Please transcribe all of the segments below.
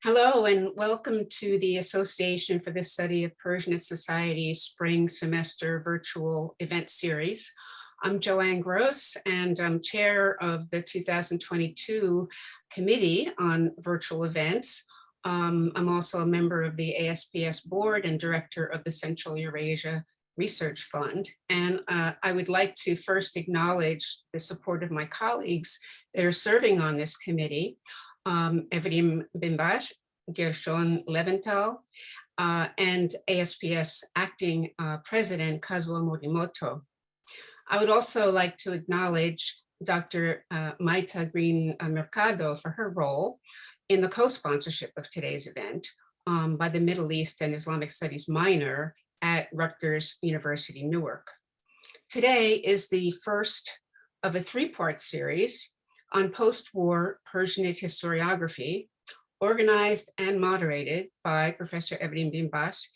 Hello and welcome to the Association for the Study of Persianate Society Spring Semester Virtual Event Series. I'm Joanne Gross and I'm chair of the 2022 Committee on Virtual Events. I'm also a member of the ASPS board and director of the Central Eurasia Research Fund. And I would like to first acknowledge the support of my colleagues that are serving on this committee. Evrim Binbaş, Gershon Leventhal, and ASPS acting president Kazuo Morimoto. I would also like to acknowledge Dr. Maita Green Mercado for her role in the co-sponsorship of today's event by the Middle East and Islamic Studies minor at Rutgers University-Newark. Today is the first of a three-part series on post-war Persianate historiography, organized and moderated by Professor Evrim Binbaş,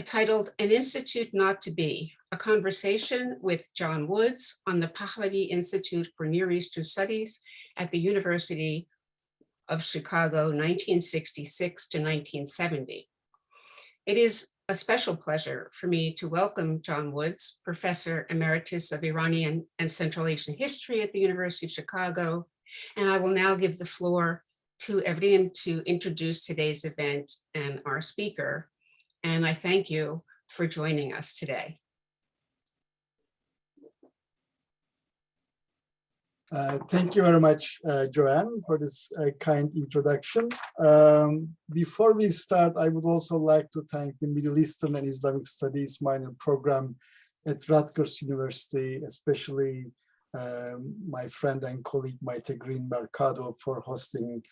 titled An Institute Not to Be, a conversation with John Woods on the Pahlavi Institute for Near Eastern Studies at the University of Chicago, 1966 to 1970. It is a special pleasure for me to welcome John Woods, Professor Emeritus of Iranian and Central Asian History at the University of Chicago. And I will now give the floor to Evrim to introduce today's event and our speaker. And I thank you for joining us today. Thank you very much, Joanne, for this kind introduction. Before we start, I would also like to thank the Middle Eastern and Islamic Studies minor program at Rutgers University, especially my friend and colleague Maita Green Mercado for hosting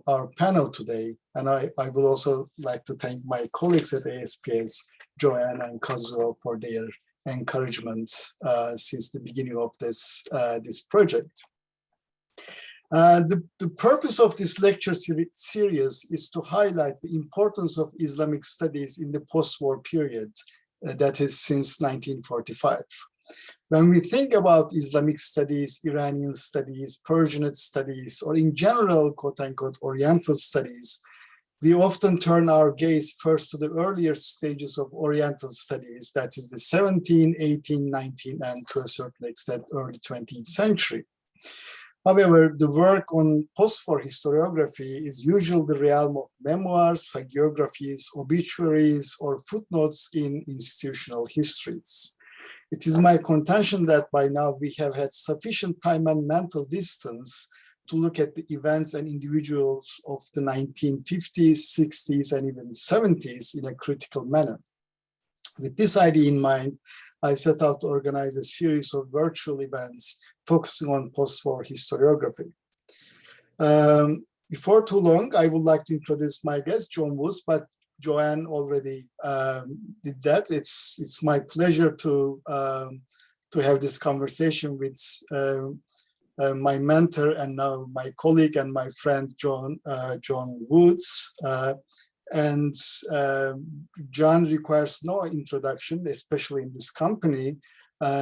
our panel today. And I would also like to thank my colleagues at ASPS, Joanne and Kazuo, for their encouragement since the beginning of this project. The purpose of this lecture series is to highlight the importance of Islamic studies in the post-war period, that is since 1945. When we think about Islamic studies, Iranian studies, Persianate studies, or in general, quote-unquote, Oriental studies, we often turn our gaze first to the earlier stages of Oriental studies, that is the 17th, 18th, 19th, and to a certain extent, early 20th century. However, the work on post-war historiography is usually the realm of memoirs, hagiographies, obituaries, or footnotes in institutional histories. It is my contention that by now we have had sufficient time and mental distance to look at the events and individuals of the 1950s, 60s, and even 70s in a critical manner. With this idea in mind, I set out to organize a series of virtual events focusing on post-war historiography. Before too long, I would like to introduce my guest, John Woods, but Joanne already did that. It's my pleasure to have this conversation with my mentor and now my colleague and my friend John Woods. John requires no introduction, especially in this company.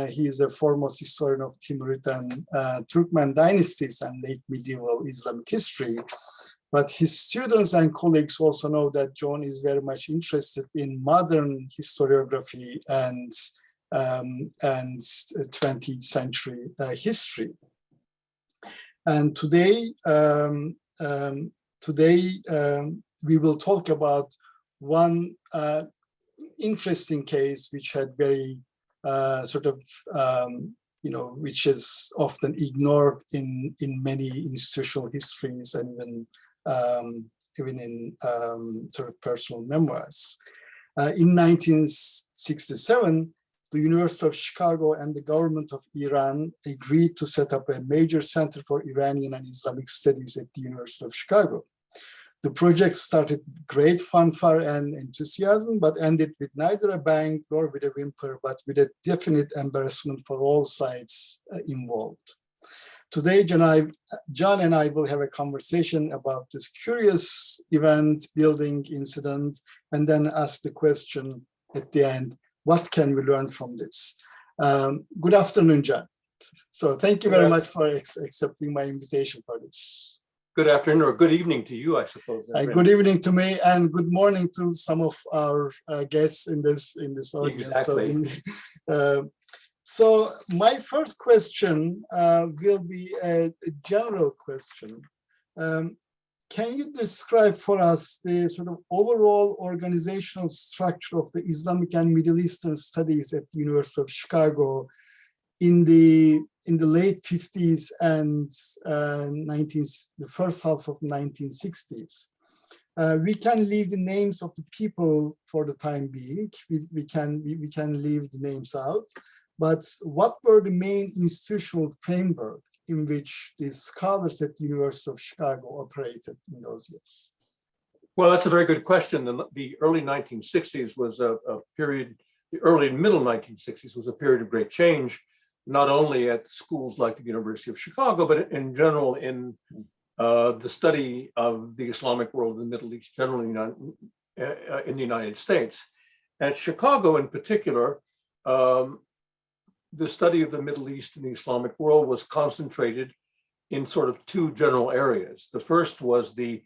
He is a foremost historian of Timurid and Turkmen dynasties and late medieval Islamic history. But his students and colleagues also know that John is very much interested in modern historiography and 20th century history. And today we will talk about one interesting case which had very which is often ignored in many institutional histories and even in sort of personal memoirs. In 1967, the University of Chicago and the government of Iran agreed to set up a major center for Iranian and Islamic studies at the University of Chicago. The project started with great fanfare and enthusiasm, but ended with neither a bang nor with a whimper, but with a definite embarrassment for all sides involved. Today, John and I will have a conversation about this curious event, building incident, and then ask the question at the end, what can we learn from this? Good afternoon, John. So thank you very much for accepting my invitation for this. Good afternoon or good evening to you, I suppose. Good evening to me, and good morning to some of our guests in this audience. Exactly. So my first question will be a general question. Can you describe for us the sort of overall organizational structure of the Islamic and Middle Eastern studies at the University of Chicago in the late 50s and the first half of 1960s? We can leave the names of the people for the time being. We can leave the names out. But what were the main institutional framework in which the scholars at the University of Chicago operated in those years? Well, that's a very good question. The early 1960s was a period, the early and middle 1960s was a period of great change, not only at schools like the University of Chicago, but in general in the study of the Islamic world and the Middle East, generally in the United States. At Chicago in particular, the study of the Middle East and the Islamic world was concentrated in sort of two general areas. The first was the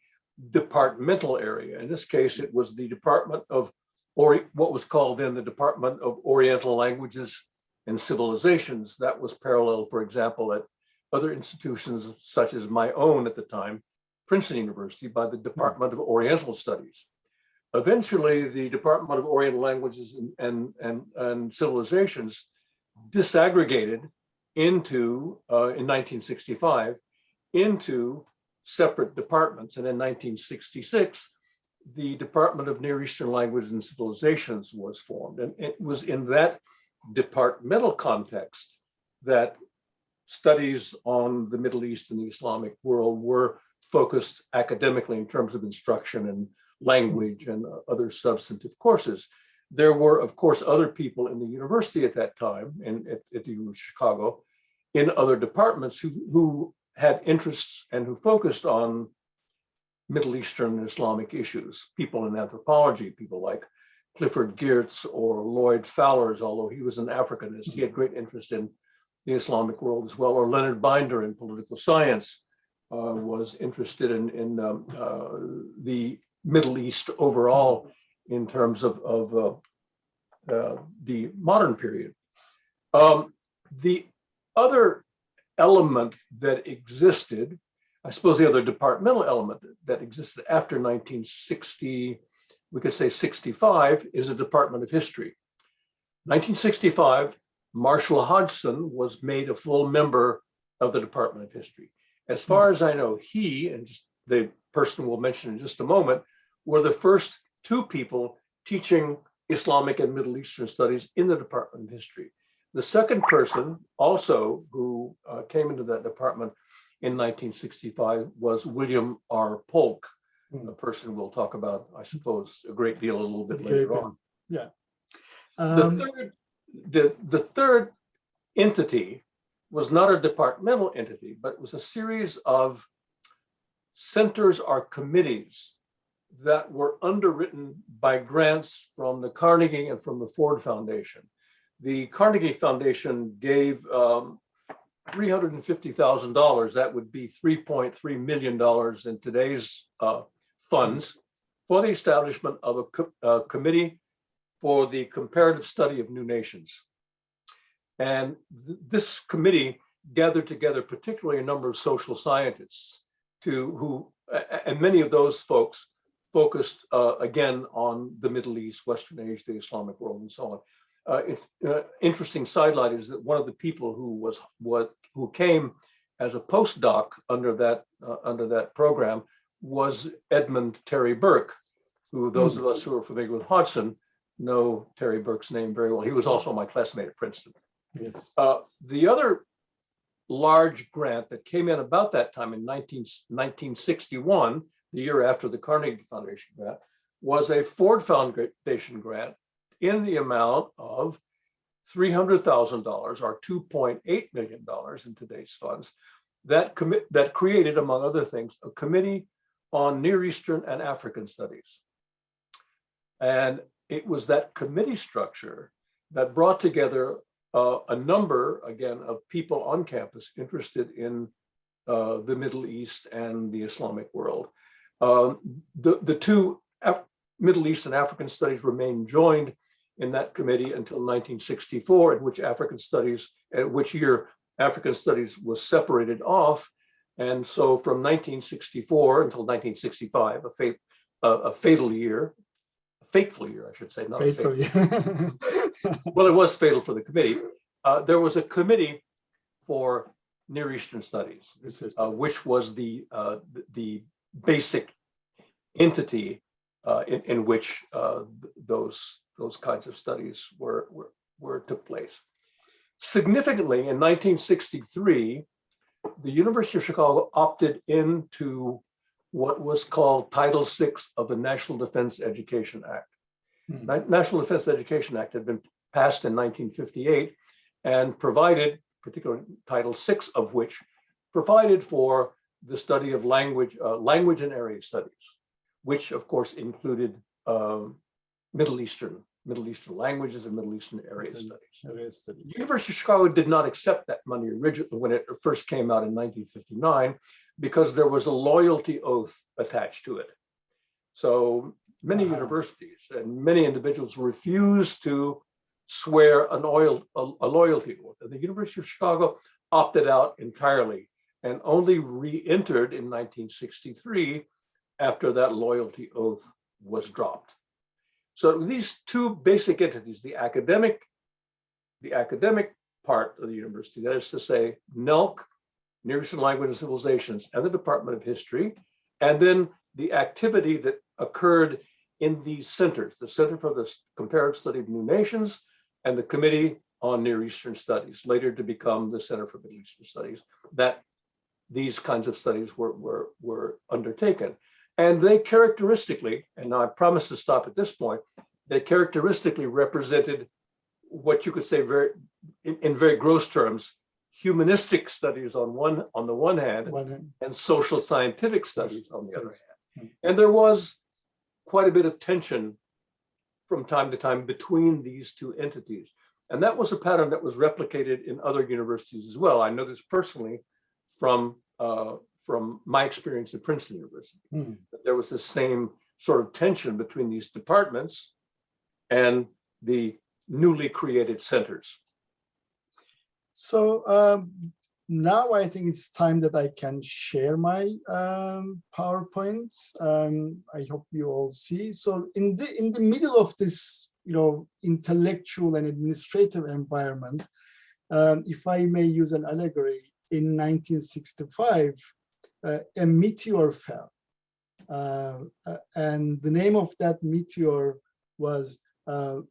departmental area. In this case, it was the Department of, or what was called then the Department of Oriental Languages and Civilizations. That was parallel, for example, at other institutions such as my own at the time, Princeton University, by the Department of Oriental Studies. Eventually, the Department of Oriental Languages and Civilizations disaggregated into, in 1965, into separate departments. And in 1966, the Department of Near Eastern Languages and Civilizations was formed. And it was in that departmental context that studies on the Middle East and the Islamic world were focused academically in terms of instruction and language and other substantive courses. There were, of course, other people in the university at that time, at the University of Chicago, in other departments who had interests and who focused on Middle Eastern and Islamic issues. People in anthropology, people like Clifford Geertz or Lloyd Fowlers, although he was an Africanist, he had great interest in the Islamic world as well, or Leonard Binder in political science was interested in the Middle East overall in terms of the modern period. The other element that existed, I suppose the other departmental element that existed after 1960, we could say 65, is a Department of History. 1965, Marshall Hodgson was made a full member of the Department of History. As far as I know, he, and just the person we'll mention in just a moment, were the first two people teaching Islamic and Middle Eastern studies in the Department of History. The second person also who came into that department in 1965 was William R. Polk, a person we'll talk about, I suppose, a great deal a little bit later on. Yeah. The third entity was not a departmental entity, but it was a series of centers or committees that were underwritten by grants from the Carnegie and from the Ford Foundation. The Carnegie Foundation gave $350,000, that would be $3.3 million in today's funds, for the establishment of a committee for the comparative study of new nations. And this committee gathered together particularly a number of social scientists and many of those folks focused again on the Middle East, Western Asia, the Islamic world, and so on. Interesting sidelight is that one of the people who came as a postdoc under that program was Edmund Terry Burke, who those of us who are familiar with Hodgson know Terry Burke's name very well. He was also my classmate at Princeton. Yes. The other large grant that came in about that time in 1961, the year after the Carnegie Foundation grant, was a Ford Foundation grant in the amount of $300,000 or $2.8 million in today's funds, that created, among other things, a committee on Near Eastern and African studies. And it was that committee structure that brought together a number, again, of people on campus interested in the Middle East and the Islamic world. The two Middle East and African studies remained joined in that committee until 1964, in which which year African studies was separated off. And so from 1964 until 1965, a fateful year, I should say, not Fateful, a fateful. Well, it was fatal for the committee. There was a committee for Near Eastern Studies, which was the basic entity in which those kinds of studies took place. Significantly, in 1963, the University of Chicago opted into what was called Title VI of the National Defense Education Act. National Defense Education Act had been passed in 1958 and provided, particularly Title VI of which, provided for the study of language and area studies, which of course included Middle Eastern languages and Middle Eastern area studies. The University of Chicago did not accept that money originally when it first came out in 1959, because there was a loyalty oath attached to it. So many universities and many individuals refused to swear a loyalty oath. And the University of Chicago opted out entirely and only re-entered in 1963 after that loyalty oath was dropped. So these two basic entities, the academic part of the university, that is to say, NELC, Near Eastern Language and Civilizations, and the Department of History, and then the activity that occurred in these centers, the Center for the Comparative Study of New Nations and the Committee on Near Eastern Studies, later to become the Center for Middle Eastern Studies, that these kinds of studies were undertaken. And they characteristically, and now I promise to stop at this point, they characteristically represented what you could say in very gross terms, humanistic studies on the one hand, and social scientific studies on the other hand. And there was quite a bit of tension from time to time between these two entities. And that was a pattern that was replicated in other universities as well. I know this personally from my experience at Princeton University, that there was the same sort of tension between these departments and the newly created centers. So now I think it's time that I can share my PowerPoint. I hope you all see. So in the middle of this, intellectual and administrative environment, if I may use an allegory, in 1965, a meteor fell, and the name of that meteor was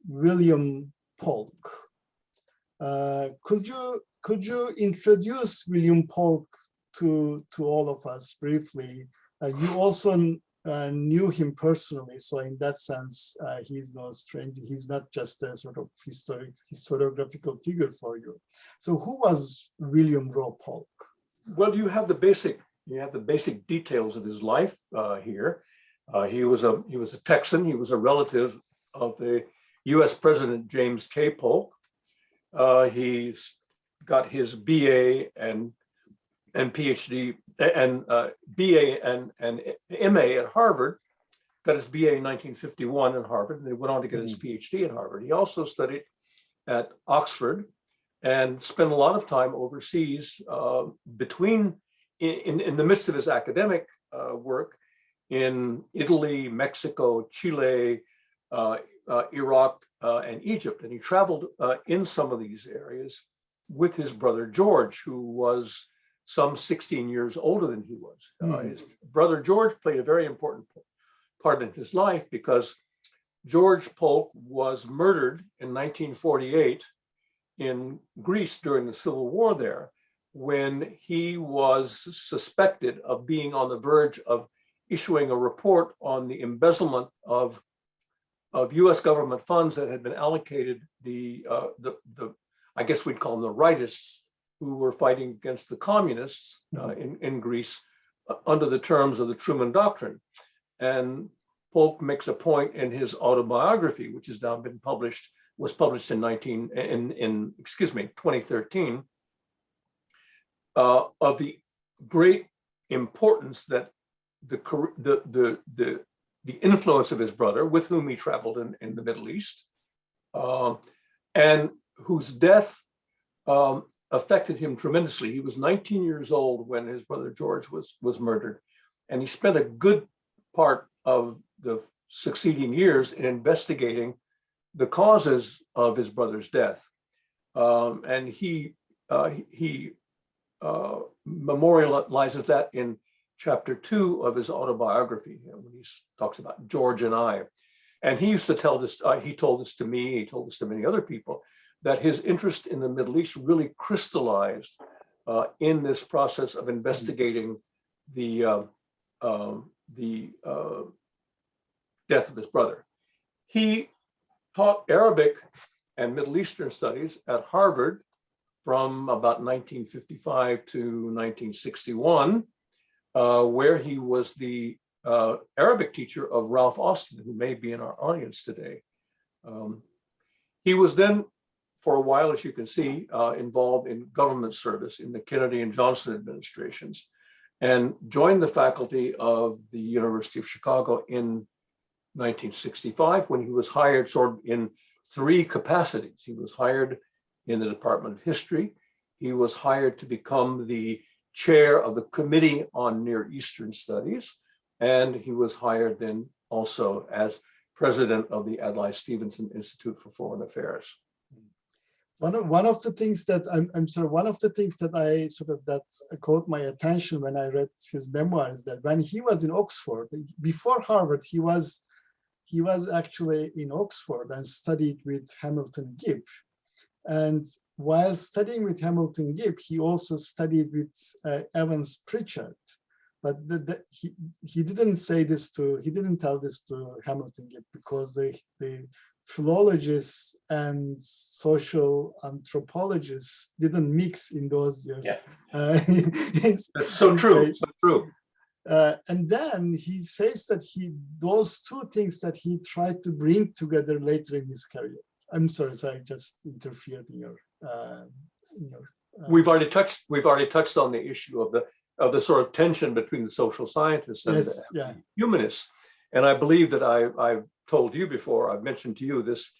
William Polk. Could you introduce William Polk to all of us briefly? You also knew him personally, so in that sense, he's no stranger. He's not just a sort of historiographical figure for you. So, who was William Rowe Polk? Well, you have the basic details of his life here. He was a Texan. He was a relative of the U.S. President James K. Polk. He got his BA and PhD and BA and MA at Harvard. Got his BA in 1951 at Harvard, and he went on to get his PhD at Harvard. He also studied at Oxford and spent a lot of time overseas in the midst of his academic work in Italy, Mexico, Chile, Iraq, and Egypt. And he traveled in some of these areas with his brother George, who was some 16 years older than he was. His brother George played a very important part in his life because George Polk was murdered in 1948 in Greece during the Civil War there, when he was suspected of being on the verge of issuing a report on the embezzlement of U.S. government funds that had been allocated I guess we'd call them the rightists, who were fighting against the communists in Greece under the terms of the Truman Doctrine. And Polk makes a point in his autobiography, which has now been published, was published in 2013, of the great importance that the influence of his brother, with whom he traveled in the Middle East, and whose death affected him tremendously. He was 19 years old when his brother George was murdered, and he spent a good part of the succeeding years in investigating the causes of his brother's death. And he memorializes that in chapter 2 of his autobiography, when he talks about George and I. And he used to tell this, he told this to me, he told this to many other people, that his interest in the Middle East really crystallized in this process of investigating the death of his brother. He taught Arabic and Middle Eastern studies at Harvard from about 1955 to 1961, where he was the Arabic teacher of Ralph Austin, who may be in our audience today. He was then, for a while, as you can see, involved in government service in the Kennedy and Johnson administrations, and joined the faculty of the University of Chicago in 1965, when he was hired sort of in 3 capacities. He was hired in the Department of History. He was hired to become the chair of the Committee on Near Eastern Studies, and he was hired then also as president of the Adlai Stevenson Institute for Foreign Affairs. One of the things that one of the things that I that caught my attention when I read his memoirs, that when he was in Oxford, before Harvard, he was actually in Oxford and studied with Hamilton Gibb. And while studying with Hamilton Gibb, he also studied with Evans Pritchard. But he didn't tell this to Hamilton Gibb, because the philologists and social anthropologists didn't mix in those years. Yeah. That's so true, so true. And then he says that those 2 things that he tried to bring together later in his career. I'm sorry, so I just interfered in your. We've already touched on the issue of the sort of tension between the social scientists and the humanists, and I believe that I've told you before. I've mentioned to you this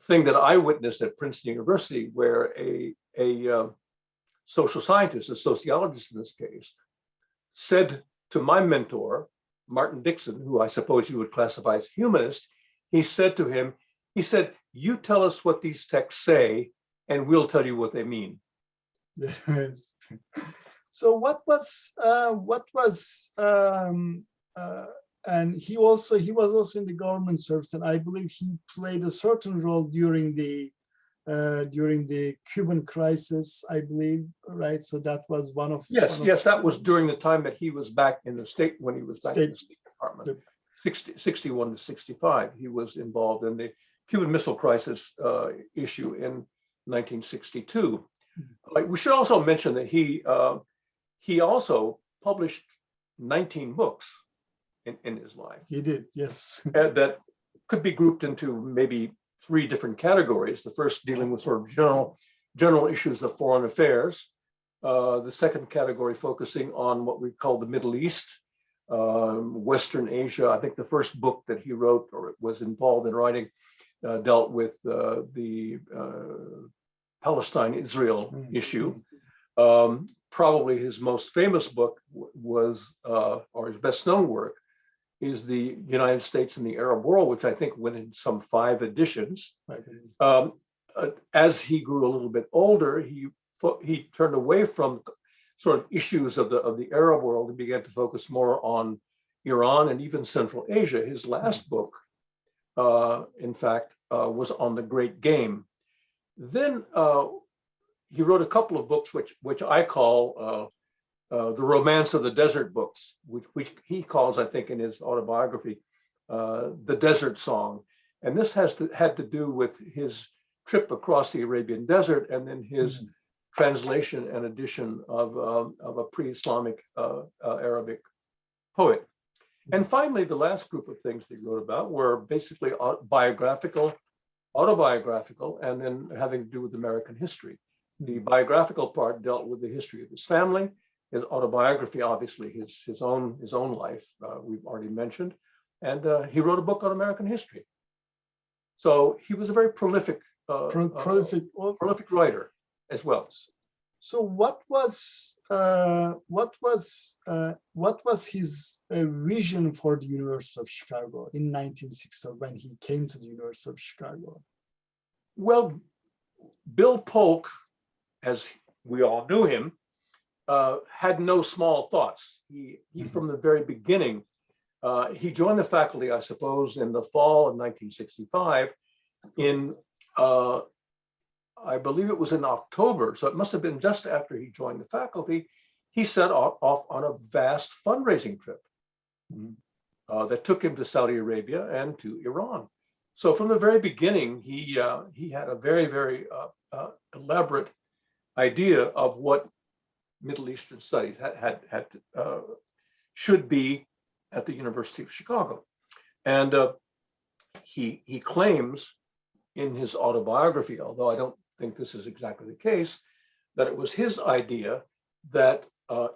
thing that I witnessed at Princeton University, where a social scientist, a sociologist in this case, said to my mentor, Martin Dixon, who I suppose you would classify as humanist, he said to him, "You tell us what these texts say, and we'll tell you what they mean." Yes. So and he was also in the government service, and I believe he played a certain role during the Cuban crisis, I believe, right? So that was one of that was during the time that he was back in the state, when he was back in the State Department. 61 to 65, he was involved in the Cuban Missile Crisis issue in 1962. We should also mention that he also published 19 books in his life. He did, yes. That could be grouped into maybe 3 different categories. The first dealing with sort of general issues of foreign affairs. The second category focusing on what we call the Middle East, Western Asia. I think the first book that he wrote or was involved in writing dealt with the Palestine-Israel issue. Probably his most famous book was, or his best known work, is the United States and the Arab World, which I think went in some 5 editions. As he grew a little bit older, he turned away from sort of issues of the Arab world and began to focus more on Iran and even Central Asia. His last book, in fact, was on the Great Game. Then he wrote a couple of books which I call the Romance of the Desert books, which he calls, I think, in his autobiography, the Desert Song. And this had to do with his trip across the Arabian Desert, and then his translation and edition of a pre-Islamic Arabic poet. And finally, the last group of things that he wrote about were basically autobiographical, and then having to do with American history. The biographical part dealt with the history of his family. his autobiography, obviously his own life, we've already mentioned, and he wrote a book on American history. So he was a very prolific writer as well. So what was his vision for the University of Chicago in 1960 when he came to the University of Chicago? Well, Bill Polk, as we all knew him, had no small thoughts. He from the very beginning, he joined the faculty, I suppose, in the fall of 1965. I believe it was in October, so it must have been just after he joined the faculty. He set off on a vast fundraising trip that took him to Saudi Arabia and to Iran. So from the very beginning, he had a very, very elaborate idea of what Middle Eastern studies should be at the University of Chicago. And he claims in his autobiography, although I don't think this is exactly the case, that it was his idea that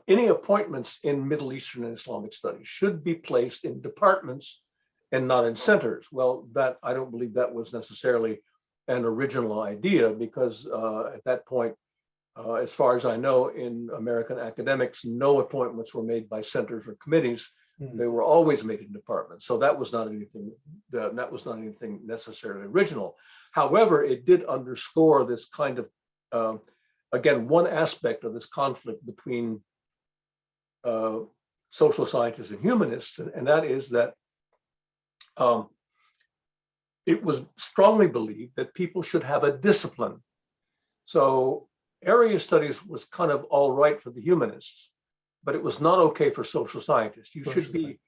any appointments in Middle Eastern and Islamic studies should be placed in departments and not in centers. Well, that I don't believe that was necessarily an original idea, because at that point, as far as I know, in American academics, no appointments were made by centers or committees. They were always made in departments. So that was not anything necessarily original. However, it did underscore this kind of, again, one aspect of this conflict between social scientists and humanists, and that is that it was strongly believed that people should have a discipline. So area studies was kind of all right for the humanists, but it was not okay for social scientists. You should be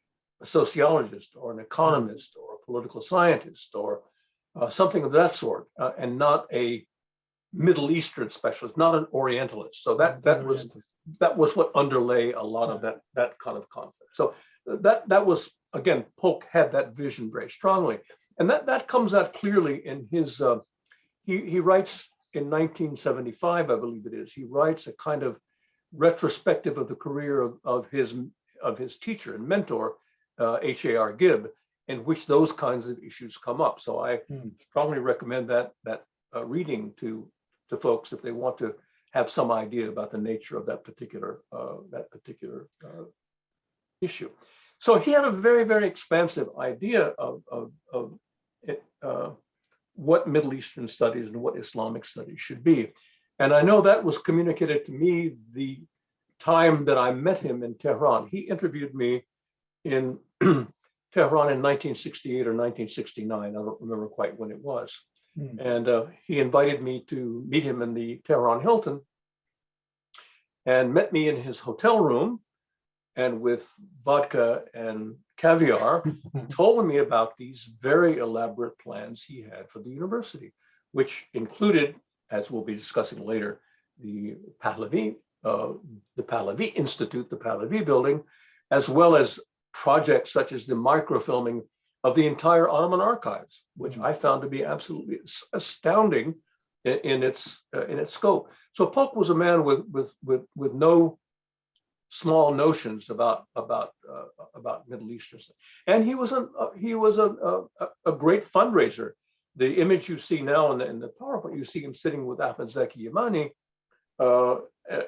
a sociologist or an economist or a political scientist or something of that sort, and not a Middle Eastern specialist, not an Orientalist. So that was what underlay a lot of that kind of conflict. So that was, again, Polk had that vision very strongly, and that comes out clearly in his. He writes in 1975, I believe it is. He writes a kind of retrospective of the career of his teacher and mentor, H.A.R. Gibb, in which those kinds of issues come up. So I strongly recommend that reading to folks if they want to have some idea about the nature of that particular issue. So he had a very, very expansive idea of what Middle Eastern studies and what Islamic studies should be. And I know that was communicated to me the time that I met him in Tehran. He interviewed me in Tehran in 1968 or 1969. I don't remember quite when it was. And he invited me to meet him in the Tehran Hilton and met me in his hotel room, and with vodka and caviar, told me about these very elaborate plans he had for the university, which included, as we'll be discussing later, the Pahlavi Institute, the Pahlavi building, as well as projects such as the microfilming of the entire Ottoman archives, which I found to be absolutely astounding in its scope. So Polk was a man with no small notions about Middle Eastern stuff, and he was a great fundraiser. The image you see now in the PowerPoint, you see him sitting with Ahmed Zaki Yamani,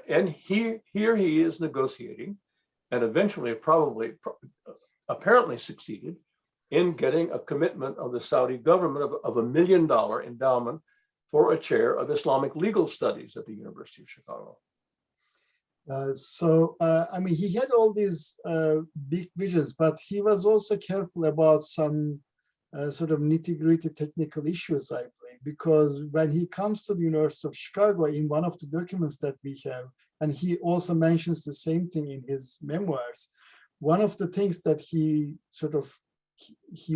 and here he is negotiating, and eventually apparently succeeded in getting a commitment of the Saudi government of $1 million endowment for a chair of Islamic legal studies at the University of Chicago. I mean, he had all these big visions, but he was also careful about some sort of nitty-gritty technical issues, I believe, because when he comes to the University of Chicago, in one of the documents that we have, and he also mentions the same thing in his memoirs, one of the things that he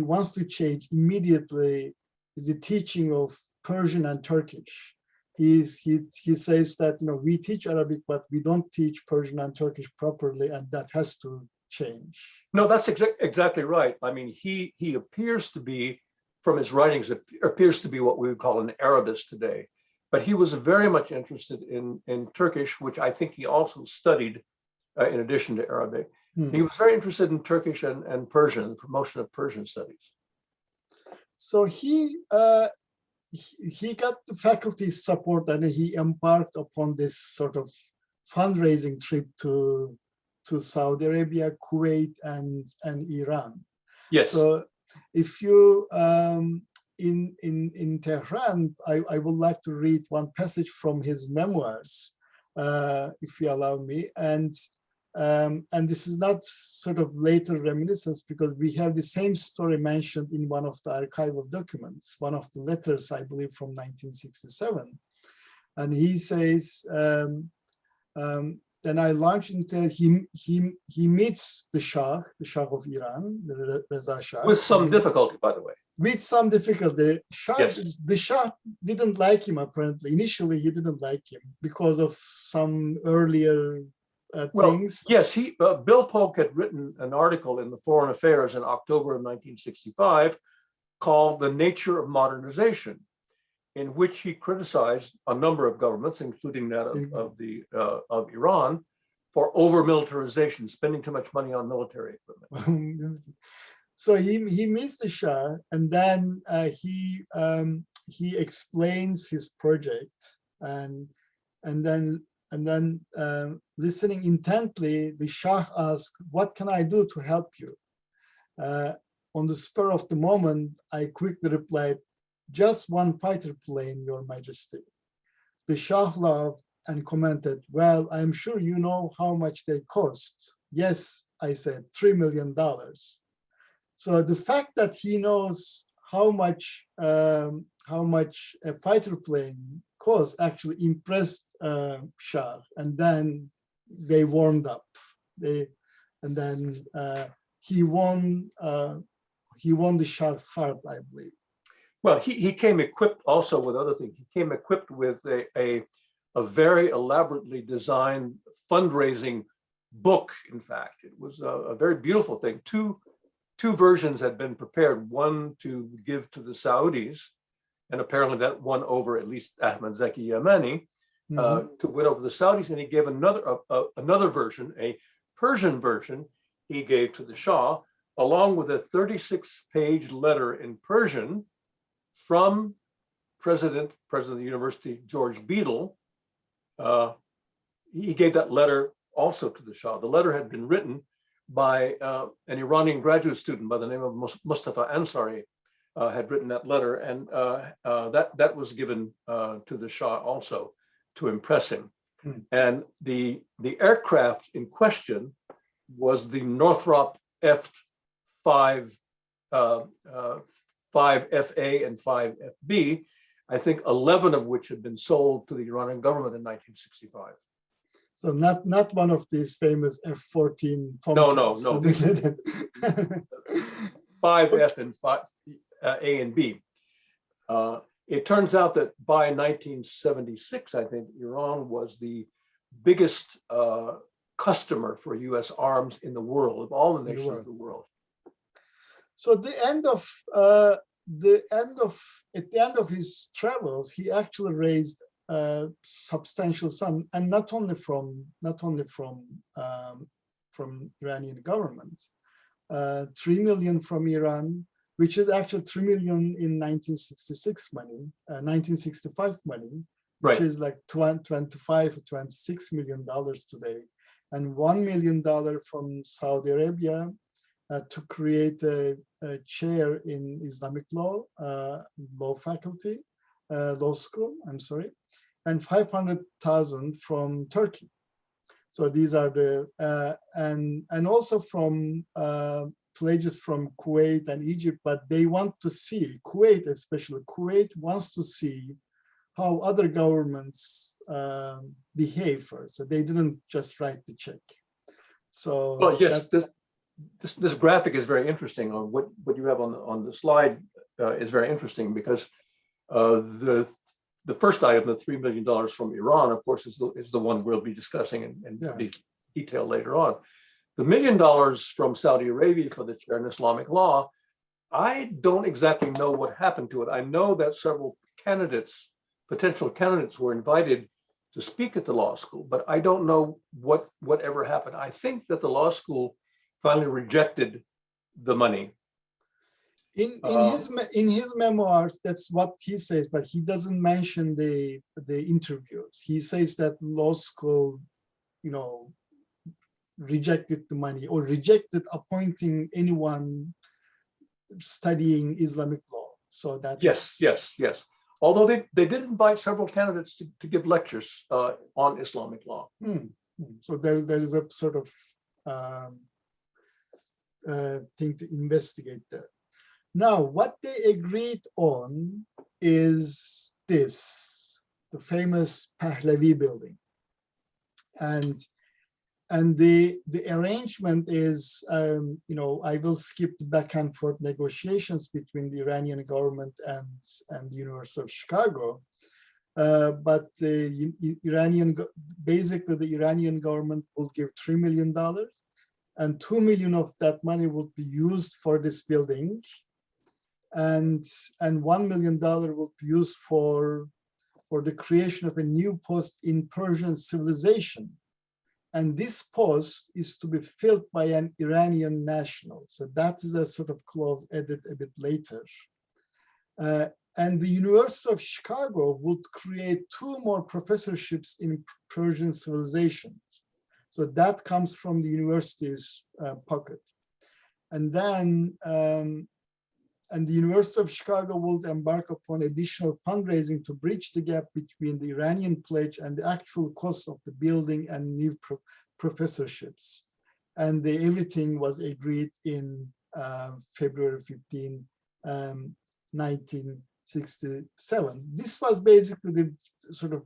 wants to change immediately is the teaching of Persian and Turkish. He says that, you know, we teach Arabic, but we don't teach Persian and Turkish properly, and that has to change. No, that's exactly right. I mean, he appears to be, from his writings, appears to be what we would call an Arabist today, but he was very much interested in Turkish, which I think he also studied in addition to Arabic. Hmm. He was very interested in Turkish and Persian, the promotion of Persian studies. So he got the faculty's support and he embarked upon this sort of fundraising trip to Saudi Arabia, Kuwait, and Iran. Yes. So if you in Tehran, I would like to read one passage from his memoirs, if you allow me. And this is not sort of later reminiscence, because we have the same story mentioned in one of the archival documents, one of the letters, I believe, from 1967. And he says, then I launched into he meets the Shah of Iran, the Reza Shah. With some difficulty, by the way. With some difficulty. Yes. The Shah didn't like him, apparently. Initially, he didn't like him because of some earlier things. Yes, Bill Polk had written an article in the Foreign Affairs in October of 1965 called "The Nature of Modernization," in which he criticized a number of governments, including that of Iran, for over-militarization, spending too much money on military equipment. So he meets the Shah, and then he explains his project, and then listening intently, the Shah asked, "What can I do to help you?" On the spur of the moment, I quickly replied, "Just one fighter plane, Your Majesty." The Shah laughed and commented, "Well, I'm sure you know how much they cost." "Yes," I said, $3 million. So the fact that he knows how much a fighter plane costs actually impressed Shah, and then they warmed up. He won the Shah's heart, I believe. Well, he came equipped also with other things. He came equipped with a very elaborately designed fundraising book. In fact, it was a very beautiful thing. Two versions had been prepared, one to give to the Saudis, and apparently that won over at least Ahmed Zaki Yemeni, to win over the Saudis, and he gave another version, a Persian version, he gave to the Shah, along with a 36-page letter in Persian from President of the University, George Beadle. He gave that letter also to the Shah. The letter had been written by an Iranian graduate student by the name of Mustafa Ansari, had written that letter, and that was given to the Shah also to impress him. And the aircraft in question was the Northrop F5FA and 5FB, I think 11 of which had been sold to the Iranian government in 1965. So not one of these famous F-14 Tomcats. No. 5F and 5A and B. It turns out that by 1976, I think Iran was the biggest customer for U.S. arms in the world, of all the nations of the world. So at the end of his travels, he actually raised a substantial sum, and not only from Iranian government, 3 million from Iran, which is actually 3 million in 1966 money, 1965 money, which Right. is like 25 or 26 million dollars today, and $1 million from Saudi Arabia to create a chair in Islamic law, faculty, law school, I'm sorry, and 500,000 from Turkey. So these are the, and also from pledges from Kuwait and Egypt, but they want to see, Kuwait especially, Kuwait wants to see how other governments behave first. So they didn't just write the check. So well, yes, this graphic is very interesting. On what you have on the slide is very interesting, because the first item, the $3 million from Iran, of course, is the one we'll be discussing in detail later on. The $1 million from Saudi Arabia for the chair in Islamic law, I don't exactly know what happened to it. I know that several potential candidates were invited to speak at the law school, but I don't know whatever happened. I think that the law school finally rejected the money. In his memoirs, that's what he says, but he doesn't mention the interviews. He says that law school, rejected the money or rejected appointing anyone studying Islamic law. So that's yes. Although they did invite several candidates to give lectures on Islamic law. So there is a sort of thing to investigate there. Now, what they agreed on is this, the famous Pahlavi building. And the arrangement is, I will skip the back and forth negotiations between the Iranian government and the University of Chicago. But the Iranian government will give $3 million, and $2 million of that money will be used for this building, and $1 million will be used for the creation of a new post in Persian civilization. And this post is to be filled by an Iranian national. So that is a sort of clause added a bit later. And the University of Chicago would create 2 more professorships in Persian civilizations. So that comes from the university's pocket. And then, and the University of Chicago will embark upon additional fundraising to bridge the gap between the Iranian pledge and the actual cost of the building and new professorships. And everything was agreed in February 15, 1967. This was basically the sort of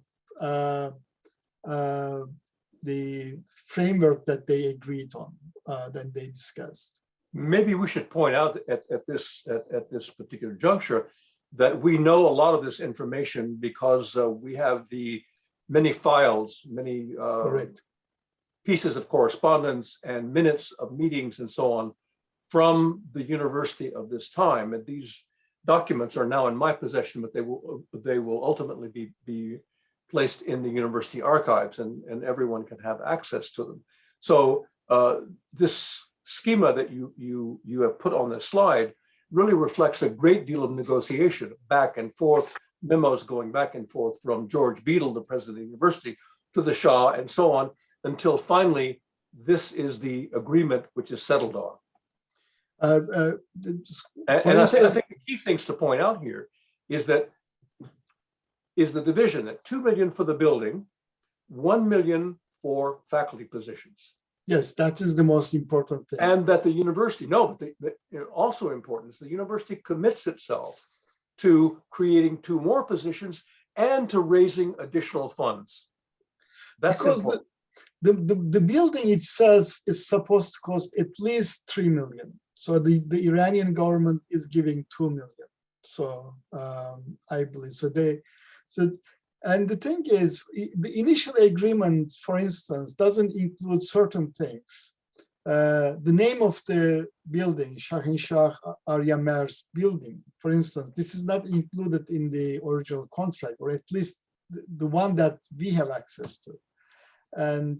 the framework that they agreed on, that they discussed. Maybe we should point out at this particular juncture that we know a lot of this information because we have the many files, many pieces of correspondence and minutes of meetings and so on from the university of this time. And these documents are now in my possession, but they will ultimately be placed in the university archives, and everyone can have access to them. So this schema that you have put on this slide really reflects a great deal of negotiation back and forth, memos going back and forth from George Beadle, the president of the university, to the Shah and so on, until finally this is the agreement which is settled on. And I think the key things to point out here is the division, that $2 million for the building, $1 million for faculty positions. Yes, that is the most important thing. And that the university, also important is the university commits itself to creating 2 more positions and to raising additional funds. That's because important. The building itself is supposed to cost at least $3 million. So the Iranian government is giving $2 million. So I believe and the thing is, the initial agreement, for instance, doesn't include certain things. The name of the building, Shah Arya Mer's building, for instance, this is not included in the original contract, or at least the one that we have access to. And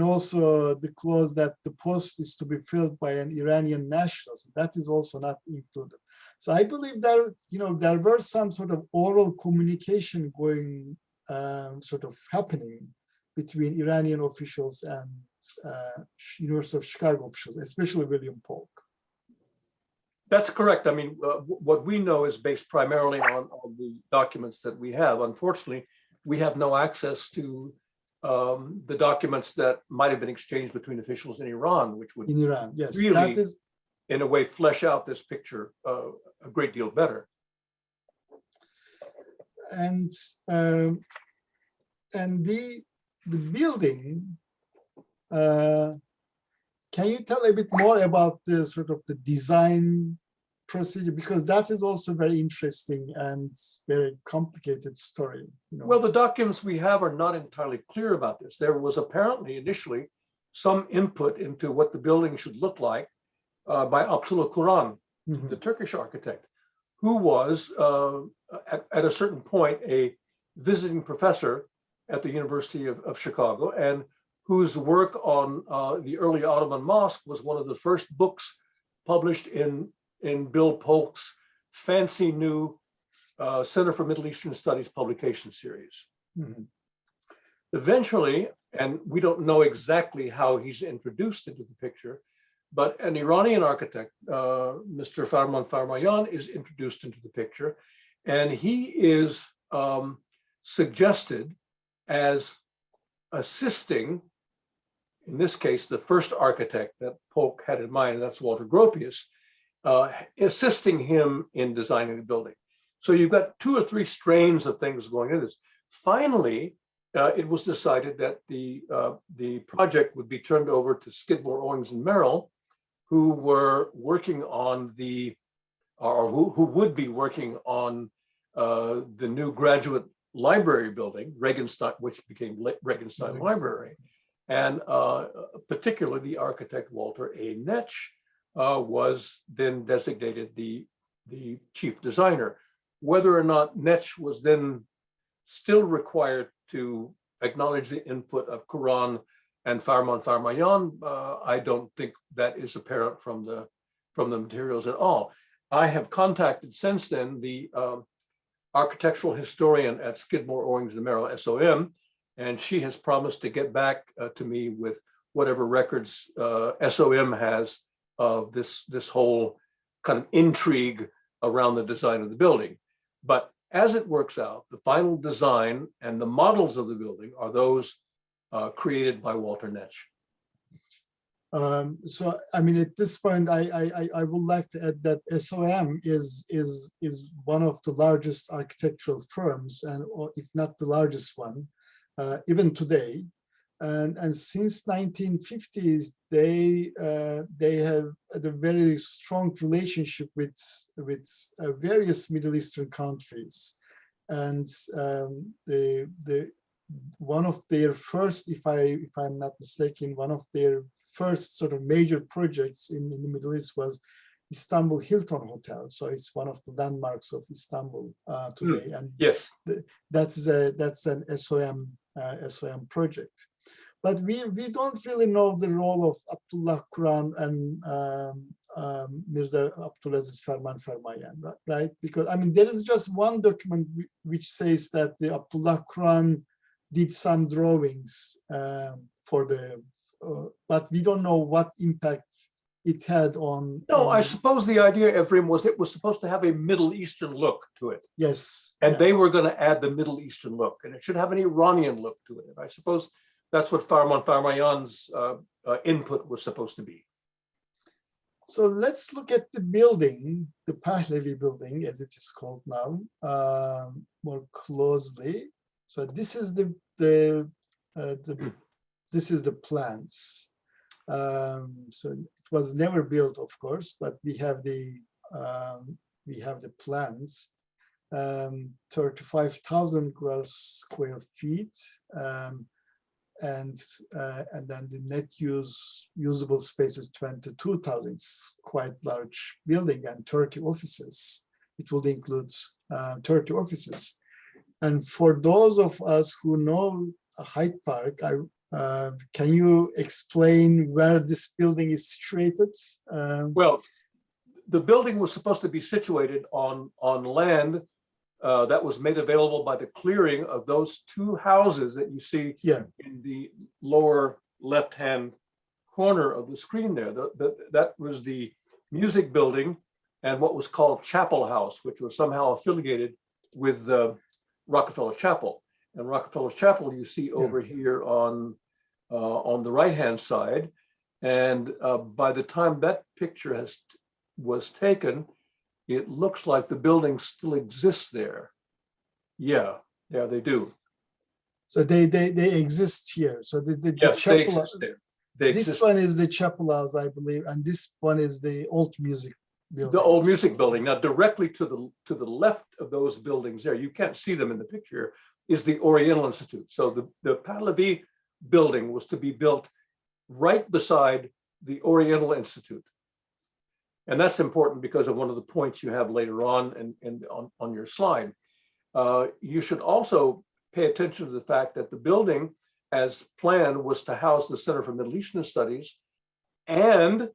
also the clause that the post is to be filled by an Iranian national, so that is also not included. So I believe that there were some sort of oral communication going, sort of happening between Iranian officials and University of Chicago officials, especially William Polk. That's correct. I mean, what we know is based primarily on the documents that we have. Unfortunately, we have no access to the documents that might have been exchanged between officials in Iran, which would yes, really, that is, in a way, flesh out this picture a great deal better. And the building, can you tell a bit more about the sort of the design procedure, because that is also very interesting and very complicated story. Well, the documents we have are not entirely clear about this. There was apparently initially some input into what the building should look like by Abdullah Quran, the Turkish architect, who was at a certain point a visiting professor at the University of Chicago, and whose work on the early Ottoman mosque was one of the first books published in Bill Polk's fancy new Center for Middle Eastern Studies publication series. Mhm. Eventually, and we don't know exactly how he's introduced into the picture, but an Iranian architect, Mr. Farman Farmayan, is introduced into the picture, and he is suggested as assisting, in this case, the first architect that Polk had in mind, and that's Walter Gropius, assisting him in designing the building. So you've got 2 or 3 strains of things going into this. Finally, it was decided that the project would be turned over to Skidmore, Owings and Merrill, who were working on who would be working on the new graduate library building, Regenstein, which became Regenstein Library. And particularly the architect Walter A. Netsch was then designated the chief designer. Whether or not Netsch was then still required to acknowledge the input of Quran and Farman Farmayan, I don't think that is apparent from the materials at all. I have contacted since then the architectural historian at Skidmore, Owings and Merrill, SOM, and she has promised to get back to me with whatever records SOM has of this whole kind of intrigue around the design of the building. But as it works out, the final design and the models of the building are those created by Walter Netsch. So, I mean, at this point, I would like to add that SOM is one of the largest architectural firms, and or if not the largest one, even today. And since 1950s, they have a very strong relationship with various Middle Eastern countries, and one of their first, if I'm not mistaken, one of their first sort of major projects in the Middle East was Istanbul Hilton Hotel. So it's one of the landmarks of Istanbul today, and yes, that's an SOM project. But we don't really know the role of Abdullah Quran and Mirza Abdulaziz Farman Farmayan, right? Because I mean, there is just one document which says that the Abdullah Quran did some drawings for the, but we don't know what impact it had on. No, I suppose the idea, Evrim, was it was supposed to have a Middle Eastern look to it. Yes. And they were going to add the Middle Eastern look, and it should have an Iranian look to it. And I suppose that's what Farman Farmayan's input was supposed to be. So let's look at the building, the Pahlavi building, as it is called now, more closely. So this is the plans. So it was never built, of course, but we have the plans. 35,000 gross square feet, and then the net usable space is 22,000. It's quite large building, and 30 offices. It will include 30 offices. And for those of us who know Hyde Park, can you explain where this building is situated? Well, the building was supposed to be situated on land that was made available by the clearing of those 2 houses that you see in the lower left-hand corner of the screen there. That was the music building and what was called Chapel House, which was somehow affiliated with the Rockefeller Chapel. And Rockefeller Chapel you see over here on the right-hand side. And by the time that picture was taken, it looks like the building still exists there. Yeah, they do. So they exist here. So the yes, chapel, they exist there. This one is the Chapel House, I believe, and this one is the old music building. The old music building. Now, directly to the left of those buildings there, you can't see them in the picture, is the Oriental Institute. So the Pahlavi building was to be built right beside the Oriental Institute. And that's important because of one of the points you have later on and on your slide. You should also pay attention to the fact that the building, as planned, was to house the Center for Middle Eastern Studies and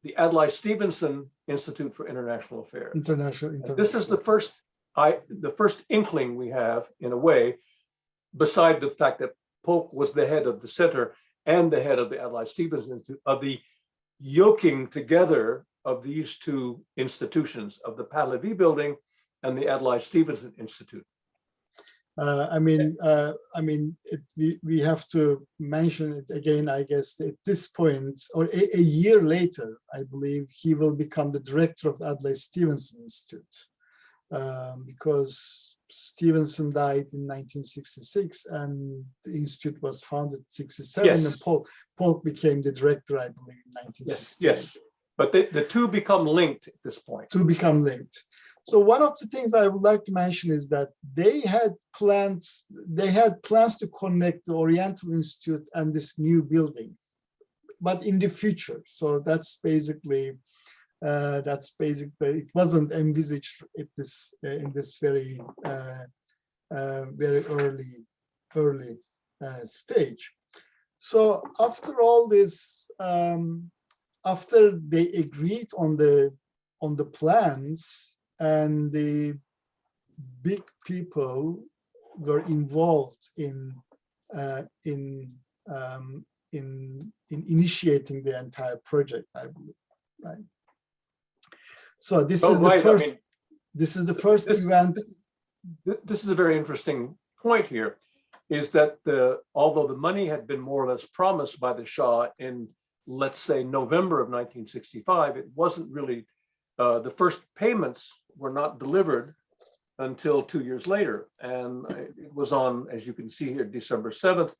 the Adlai Stevenson Institute for International Affairs. International. This is the first inkling we have, in a way, beside the fact that Polk was the head of the center and the head of the Adlai Stevenson Institute, of the yoking together of these two institutions, of the Pahlavi building and the Adlai Stevenson Institute. We have to mention it again, I guess, at this point, or a year later, I believe he will become the director of the Adlai Stevenson Institute, because Stevenson died in 1966 and the institute was founded in 1967, Yes. and Polk became the director, I believe, in 1968. Yes. But the two become linked at this point. To become linked. So one of the things I would like to mention is that they had plans to connect the Oriental Institute and this new building, but in the future. So that's basically it wasn't envisaged at this in this very early stage. So after all this, after they agreed on the plans, and the big people were involved in initiating the entire project, I believe, right? So this is the first. This is the first event. This is a very interesting point here, is that although the money had been more or less promised by the Shah in, let's say, November of 1965, it wasn't really. The first payments were not delivered until 2 years later. And it was on, as you can see here, December 7th,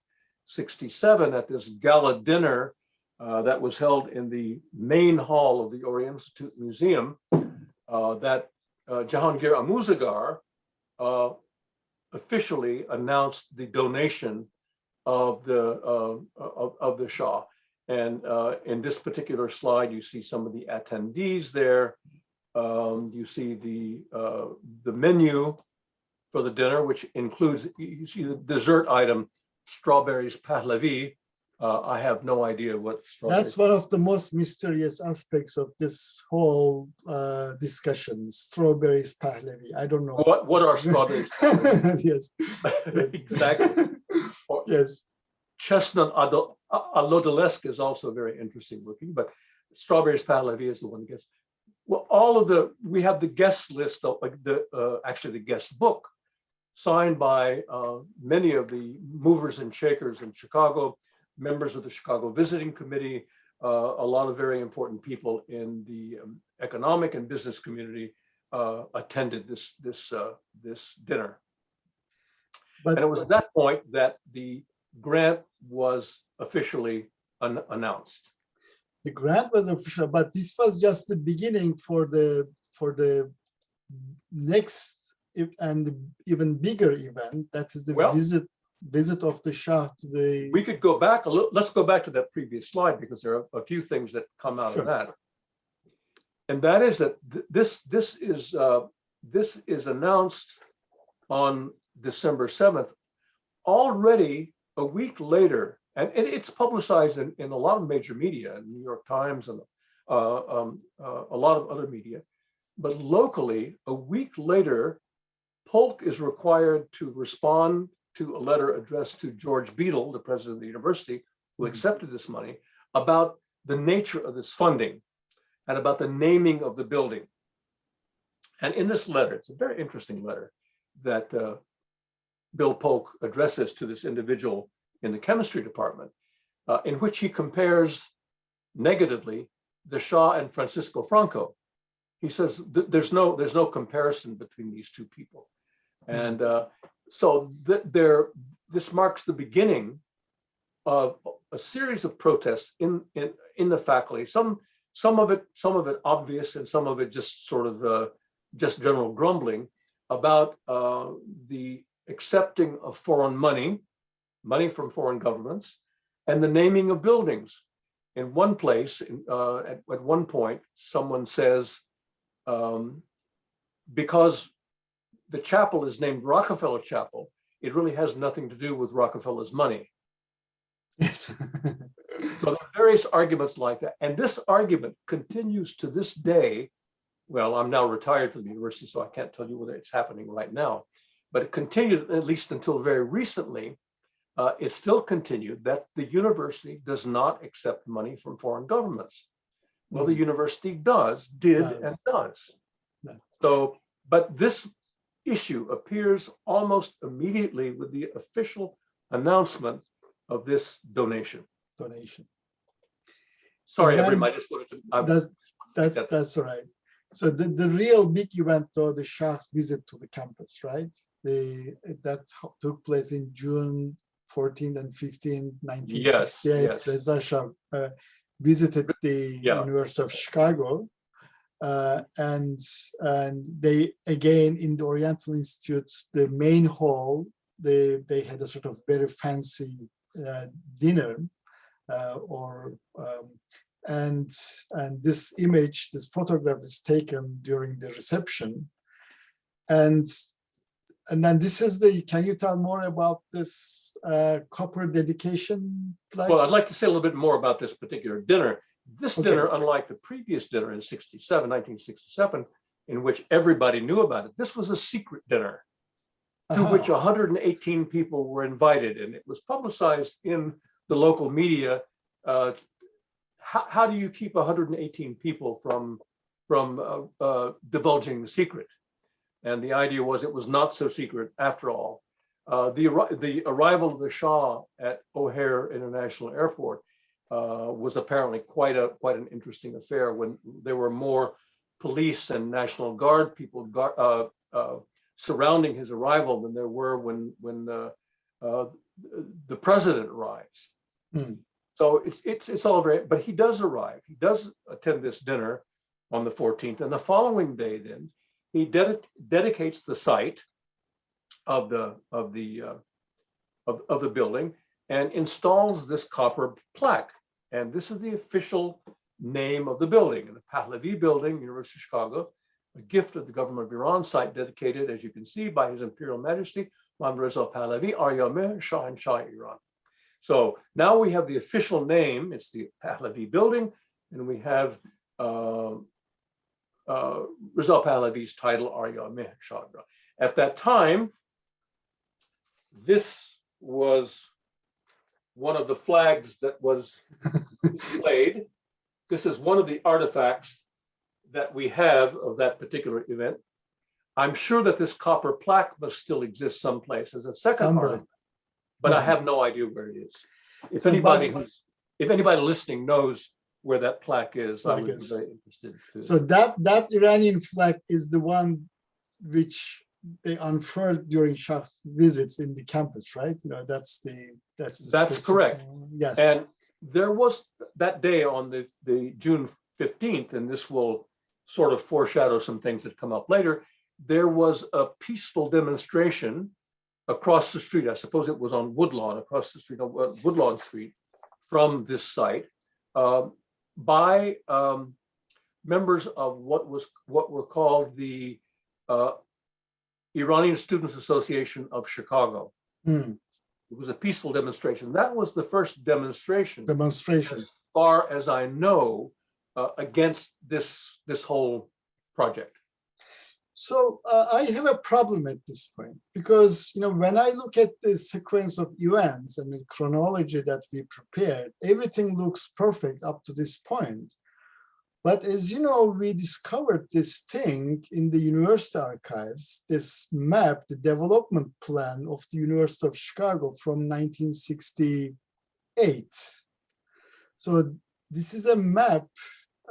1967, at this gala dinner that was held in the main hall of the Orient Institute Museum, that Jahangir Amuzagar officially announced the donation of the Shah. And in this particular slide, you see some of the attendees there. You see the menu for the dinner, which includes, you see the dessert item, strawberries Pahlavi. I have no idea what strawberries. That's one of the most mysterious aspects of this whole discussion. Strawberries Pahlavi. I don't know. What are strawberries? Yes. Exactly. Yes. Chestnut Alodalesk is also very interesting looking, but strawberries Pahlavi is the one that gets. Well, we have the guest list of actually the guest book signed by many of the movers and shakers in Chicago, members of the Chicago Visiting Committee, a lot of very important people in the economic and business community attended this dinner. And it was at that point that the grant was officially announced. The grant was official, but this was just the beginning for the next and even bigger event. That is the visit of the Shah to the. We could go back a little. Let's go back to that previous slide, because there are a few things that come out of that. And that is that this is announced on December 7th. Already a week later, and it's publicized in a lot of major media, New York Times and a lot of other media, but locally, a week later, Polk is required to respond to a letter addressed to George Beadle, the president of the university, who accepted this money, about the nature of this funding and about the naming of the building. And in this letter, it's a very interesting letter that Bill Polk addresses to this individual in the chemistry department, in which he compares negatively the Shah and Francisco Franco. He says there's no comparison between these two people, and so this marks the beginning of a series of protests in the faculty. Some of it obvious, and some of it just sort of just general grumbling about the accepting of foreign money from foreign governments, and the naming of buildings. In one place, at one point, someone says, because the chapel is named Rockefeller Chapel, it really has nothing to do with Rockefeller's money. Yes. So there are various arguments like that. And this argument continues to this day. Well, I'm now retired from the university, so I can't tell you whether it's happening right now, but it continued at least until very recently. It still continued that the university does not accept money from foreign governments. Well, the university did, and does. No. So, but this issue appears almost immediately with the official announcement of this donation. Sorry, then, everybody, I just wanted to. That's all right. So the real big event, though, the Shah's visit to the campus, right? That took place in June 14 and 15, 1968. Yes. Reza Shah visited the University of Chicago, and they, again, in the Oriental Institute's, the main hall, they had a sort of very fancy dinner, and this image, this photograph is taken during the reception, and then this is can you tell more about this copper dedication flag? Well, I'd like to say a little bit more about this particular dinner. This dinner, unlike the previous dinner in 1967, in which everybody knew about it, this was a secret dinner to which 118 people were invited, and it was publicized in the local media. How do you keep 118 people from divulging the secret? And the idea was it was not so secret after all. The arrival of the Shah at O'Hare International Airport was apparently quite an interesting affair, when there were more police and National Guard people surrounding his arrival than there were when the president arrives. So it's all very, but he does arrive. He does attend this dinner on the 14th, and the following day, then he dedicates the site of the building and installs this copper plaque. And this is the official name of the building, the Pahlavi building, University of Chicago, a gift of the government of Iran, site dedicated, as you can see, by His Imperial Majesty Mohammad Reza Pahlavi, Aryameh Shahanshah Iran. So now we have the official name, it's the Pahlavi building, and we have Reza Pahlavi's title, Aryameh Shah. At that time, this was one of the flags that was displayed. This is one of the artifacts that we have of that particular event. I'm sure that this copper plaque must still exist someplace as a second artifact, but I have no idea where it is. If anybody listening knows where that plaque is, I would be very interested too. So that Iranian flag is the one which they unfurled during Shah's visits in the campus, right? You know, that's correct. Yes. And there was that day on the June 15th, and this will sort of foreshadow some things that come up later. There was a peaceful demonstration across the street. I suppose it was on Woodlawn, across the street, on Woodlawn Street, from this site, by members of what were called the Iranian Students Association of Chicago. It was a peaceful demonstration. That was the first demonstration, as far as I know, against this whole project. So I have a problem at this point, because when I look at the sequence of events and the chronology that we prepared, everything looks perfect up to this point. But as you know, we discovered this thing in the university archives, this map, the development plan of the University of Chicago from 1968. So this is a map,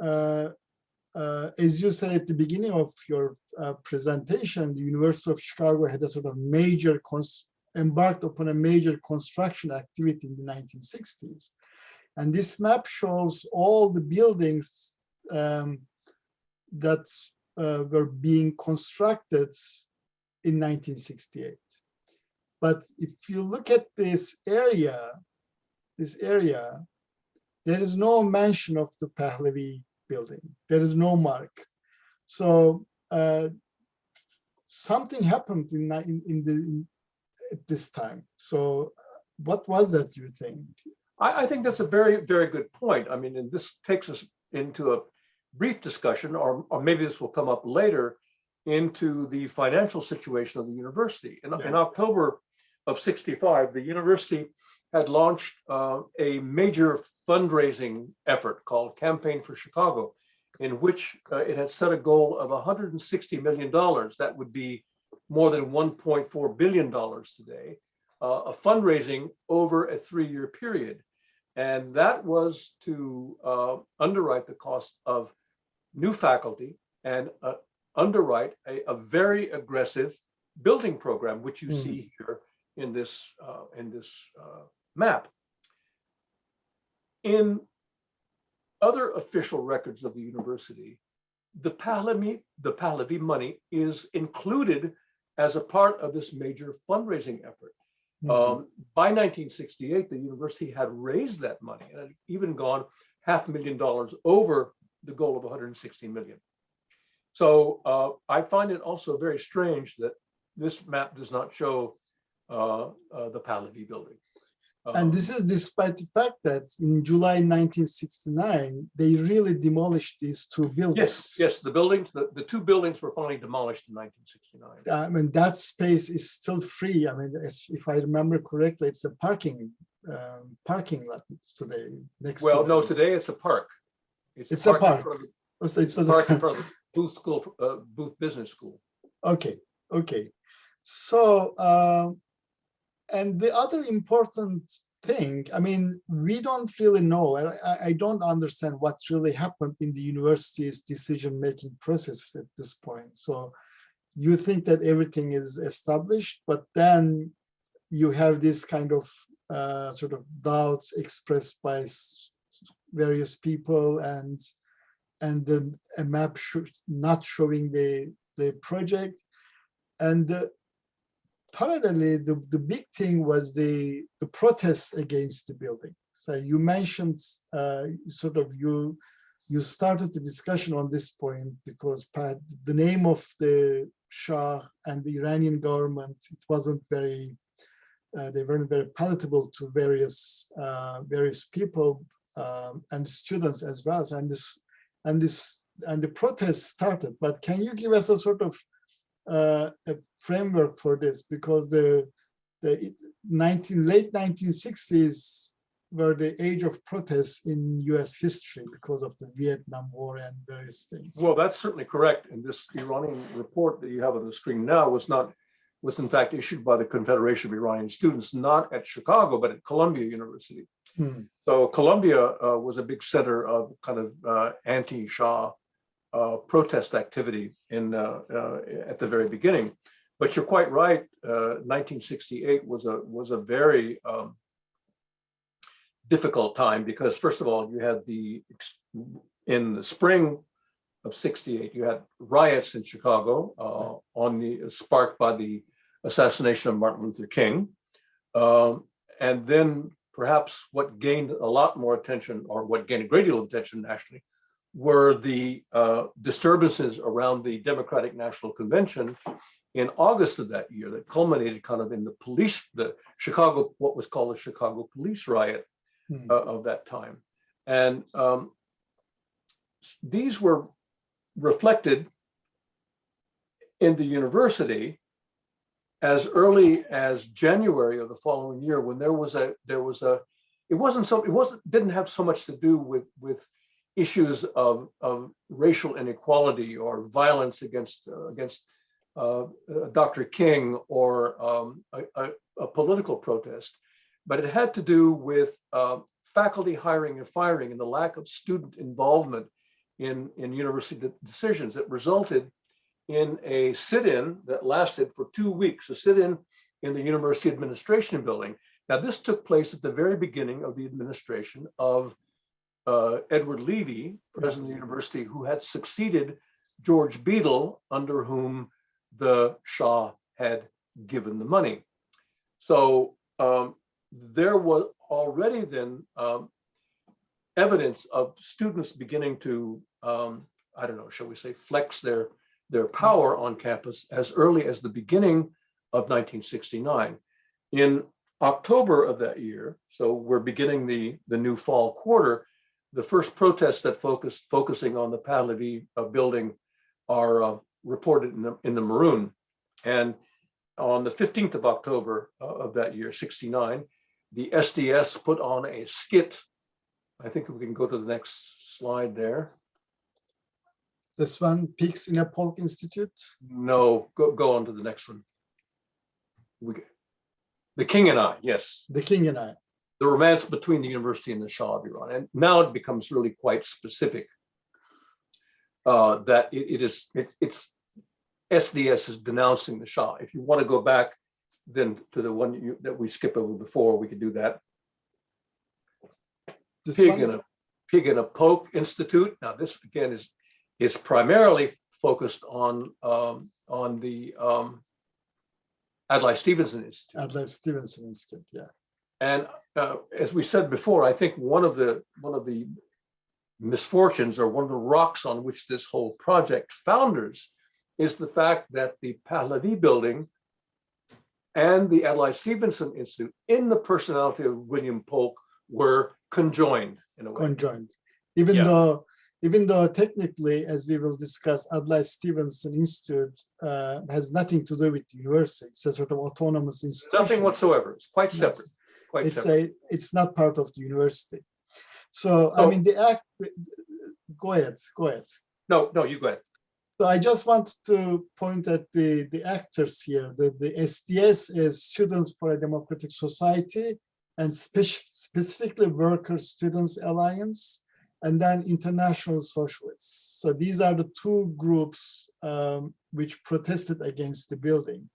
as you say at the beginning of your presentation, the University of Chicago had a sort of embarked upon a major construction activity in the 1960s. And this map shows all the buildings that were being constructed in 1968. But if you look at this area, there is no mention of the Pahlavi building. There is no mark. So something happened at this time. So what was that, you think? I think that's a very, very good point. I mean, and this takes us into a brief discussion, or maybe this will come up later, into the financial situation of the university. In October of '65, the university had launched a major fundraising effort called Campaign for Chicago, in which it had set a goal of $160 million. That would be more than $1.4 billion today, of fundraising over a 3-year period. And that was to underwrite the cost of new faculty and underwrite a very aggressive building program, which you see here in this map. In other official records of the university, the Pahlavi money is included as a part of this major fundraising effort. By 1968, the university had raised that money and had even gone $500,000 over the goal of 160 million. So I find it also very strange that this map does not show the Pahlavi building. And this is despite the fact that in July 1969, they really demolished these two buildings. Yes, the buildings, the two buildings were finally demolished in 1969. I mean, that space is still free. I mean, if I remember correctly, it's a parking lot today. Today it's a park. It's a park. So it was a park in front of the Booth Business School. Okay. So, and the other important thing, I mean, we don't really know, and I don't understand what really happened in the university's decision-making process at this point. So you think that everything is established, but then you have this kind of sort of doubts expressed by various people, and then a map not showing the project. And parallelly, the big thing was the protests against the building. So you mentioned you started the discussion on this point because the name of the Shah and the Iranian government, it wasn't very, they weren't very palatable to various people and students as well. And the protests started. But can you give us a sort of a framework for this, because the late 1960s were the age of protests in US history because of the Vietnam War and various things. Well, that's certainly correct. And this Iranian report that you have on the screen now was in fact issued by the Confederation of Iranian Students, not at Chicago, but at Columbia University. So Columbia was a big center of kind of anti-Shah protest activity at the very beginning. But you're quite right. 1968 was a very difficult time because, first of all, you had in the spring of '68, you had riots in Chicago sparked by the assassination of Martin Luther King, and then perhaps what gained a lot more attention, or what gained a great deal of attention nationally, were the disturbances around the Democratic National Convention in August of that year that culminated kind of in what was called the Chicago police riot of that time. And these were reflected in the university as early as January of the following year, when didn't have so much to do with issues of racial inequality or violence against Dr. King or a political protest, but it had to do with faculty hiring and firing and the lack of student involvement in university decisions that resulted in a sit-in that lasted for 2 weeks, a sit-in in the University Administration Building. Now, this took place at the very beginning of the administration of Edward Levy, president of the university, who had succeeded George Beadle, under whom the Shah had given the money. So there was already then evidence of students beginning to, shall we say, flex their power on campus as early as the beginning of 1969. In October of that year, so we're beginning the new fall quarter, the first protests that focusing on the Pahlavi building are reported in the Maroon. And on the 15th of October of that year, 69, the SDS put on a skit. I think we can go to the next slide there. This one, Peaks in a Polk Institute? No, go on to the next one. The King and I, yes. The King and I. The romance between the university and the Shah of Iran. And now it becomes really quite specific that it's SDS is denouncing the Shah. If you want to go back then to the one that we skipped over before, we could do that. Pig in a Poke Institute. Now this again is primarily focused on the Adlai Stevenson Institute. Adlai Stevenson Institute, yeah. And as we said before, I think one of the misfortunes or one of the rocks on which this whole project founders is the fact that the Pahlavi building and the Adlai Stevenson Institute in the personality of William Polk were conjoined in a way. Conjoined. Even though technically, as we will discuss, Adlai Stevenson Institute has nothing to do with the university. It's a sort of autonomous institution. Nothing whatsoever. It's quite separate. It's not part of the university. So I mean, the act. Go ahead. No, you go ahead. So I just want to point at the actors here. The SDS is Students for a Democratic Society, and specifically Workers' Students Alliance, and then International Socialists. So these are the two groups which protested against the building.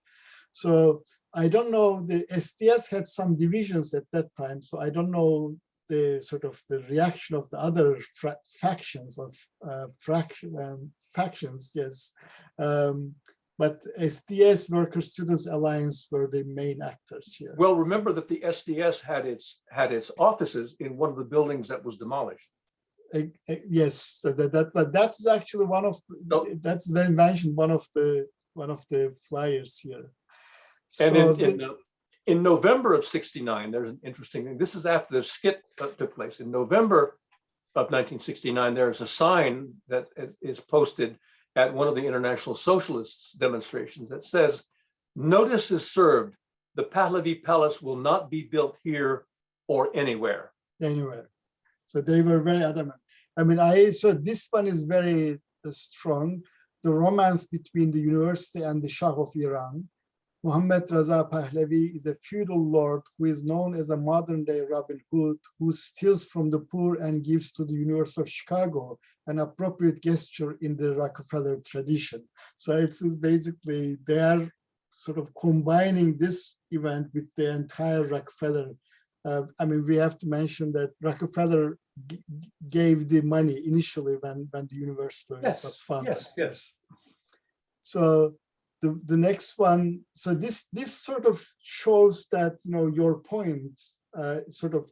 So I don't know, the SDS had some divisions at that time, so I don't know the sort of the reaction of the other factions of factions, yes. But SDS, Workers' Students Alliance, were the main actors here. Well, remember that the SDS had its offices in one of the buildings that was demolished. Yes, so but that's actually one of that's been mentioned one of the flyers here. And so in November of '69, there's an interesting thing. This is after the skit took place. In November of 1969, there is a sign that is posted at one of the International Socialists demonstrations that says, "Notice is served. The Pahlavi Palace will not be built here or anywhere." Anywhere. So they were very adamant. I mean, so this one is very strong. The romance between the university and the Shah of Iran. Muhammad Raza Pahlavi is a feudal lord who is known as a modern-day Robin Hood, who steals from the poor and gives to the University of Chicago, an appropriate gesture in the Rockefeller tradition. So it's basically they are sort of combining this event with the entire Rockefeller. I mean, we have to mention that Rockefeller gave the money initially when the university was founded. Yes. So the next one, so this sort of shows that, you know, your point sort of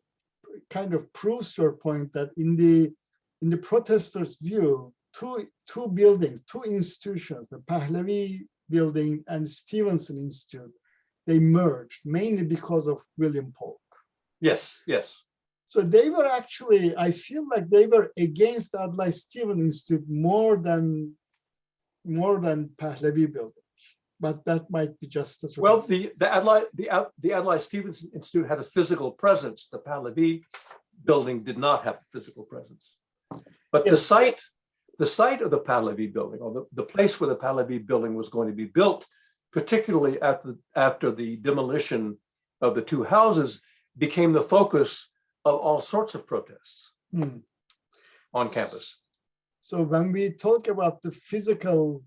kind of proves your point that in the protesters' view, two buildings, two institutions, the Pahlavi building and Stevenson Institute, they merged mainly because of William Polk. Yes. So they were actually, I feel like they were against the Adlai Stevenson Institute more than Pahlavi building. But that might be just as well. The Adlai Stevenson Institute had a physical presence. The Pahlavi building did not have a physical presence. But yes, the site of the Pahlavi building, or the place where the Pahlavi building was going to be built, particularly after the demolition of the two houses, became the focus of all sorts of protests on campus. So when we talk about the physical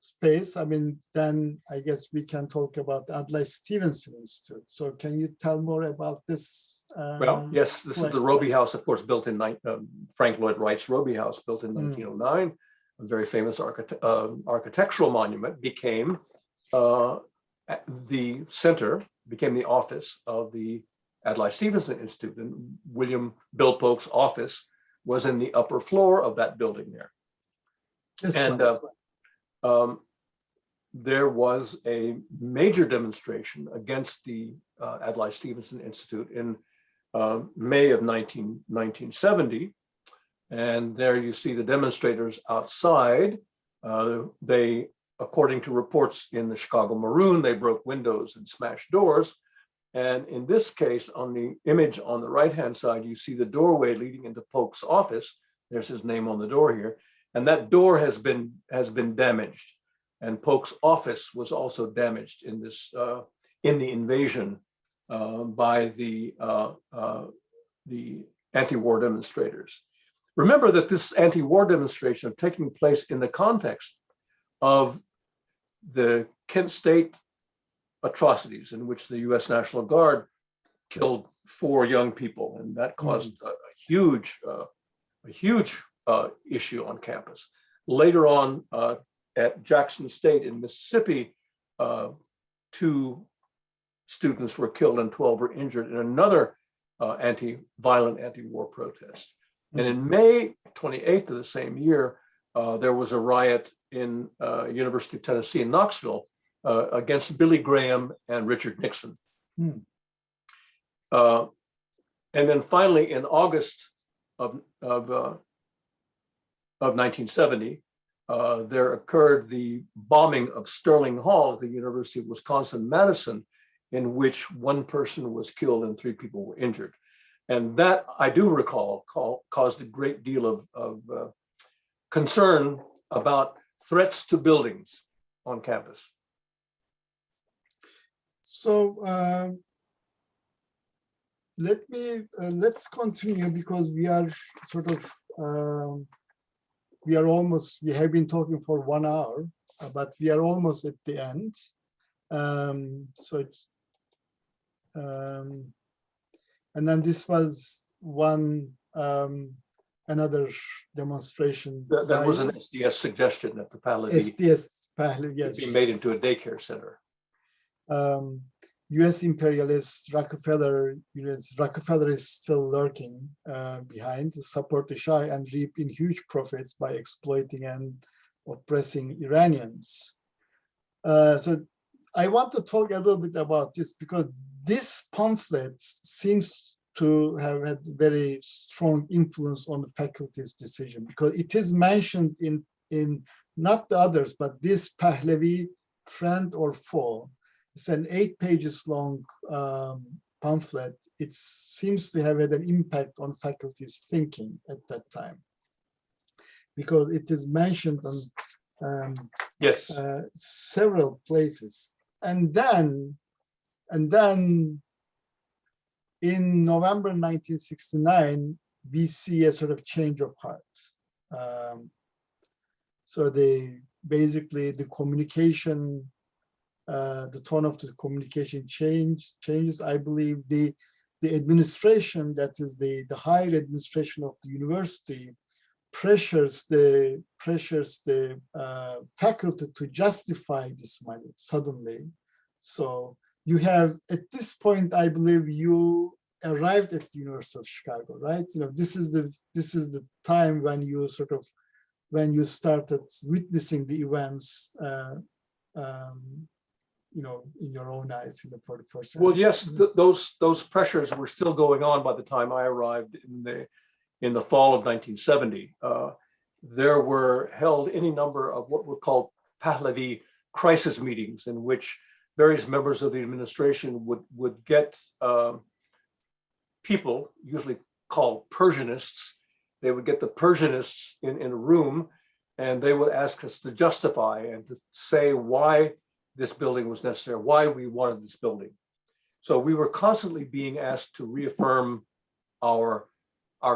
space, I mean, then I guess we can talk about the Adlai Stevenson Institute. So can you tell more about this? Well, yes, this is the Roby House, of course, built in Frank Lloyd Wright's Roby House, built in 1909. A very famous architectural monument, became the center, became the office of the Adlai Stevenson Institute. And Bill Polk's office was in the upper floor of that building there. There was a major demonstration against the Adlai Stevenson Institute in May of 1970. And there you see the demonstrators outside. They, according to reports in the Chicago Maroon, they broke windows and smashed doors. And in this case, on the image on the right-hand side, you see the doorway leading into Polk's office. There's his name on the door here. And that door has been damaged. And Polk's office was also damaged in this in the invasion by the anti-war demonstrators. Remember that this anti-war demonstration is taking place in the context of the Kent State atrocities, in which the U.S. National Guard killed 4 young people, and that caused a huge issue on campus. Later on, at Jackson State in Mississippi, 2 students were killed and 12 were injured in another violent anti-war protest. And in May 28th of the same year, there was a riot in University of Tennessee in Knoxville against Billy Graham and Richard Nixon. And then finally, in August of 1970, there occurred the bombing of Sterling Hall at the University of Wisconsin-Madison, in which 1 person was killed and 3 people were injured. And that, I do recall, caused a great deal of concern about threats to buildings on campus. So let's continue, because we are sort of we have been talking for 1 hour, but we are almost at the end. And then this was another demonstration. That was an SDS suggestion that the Pahlavi yes, be made into a daycare center. U.S. imperialists, Rockefeller is still lurking behind to support the Shah and reap in huge profits by exploiting and oppressing Iranians. So I want to talk a little bit about this, because this pamphlet seems to have had very strong influence on the faculty's decision, because it is mentioned in not the others, but this Pahlavi, Friend or Foe. It's an 8 pages long pamphlet. It seems to have had an impact on faculty's thinking at that time, because it is mentioned on several places. And then in November 1969, we see a sort of change of heart. So basically the communication, the tone of the communication changes. I believe the administration, that is the higher administration of the university, pressures the faculty to justify this money suddenly. So you have, at this point, I believe you arrived at the University of Chicago, right? You know, this is the time when you started witnessing the events, you know, in your own eyes in the 41st century. Well, yes, those pressures were still going on by the time I arrived in the fall of 1970. There were held any number of what were called Pahlavi crisis meetings, in which various members of the administration would get people, usually called Persianists. They would get the Persianists in a room, and they would ask us to justify and to say why this building was necessary, why we wanted this building. So we were constantly being asked to reaffirm our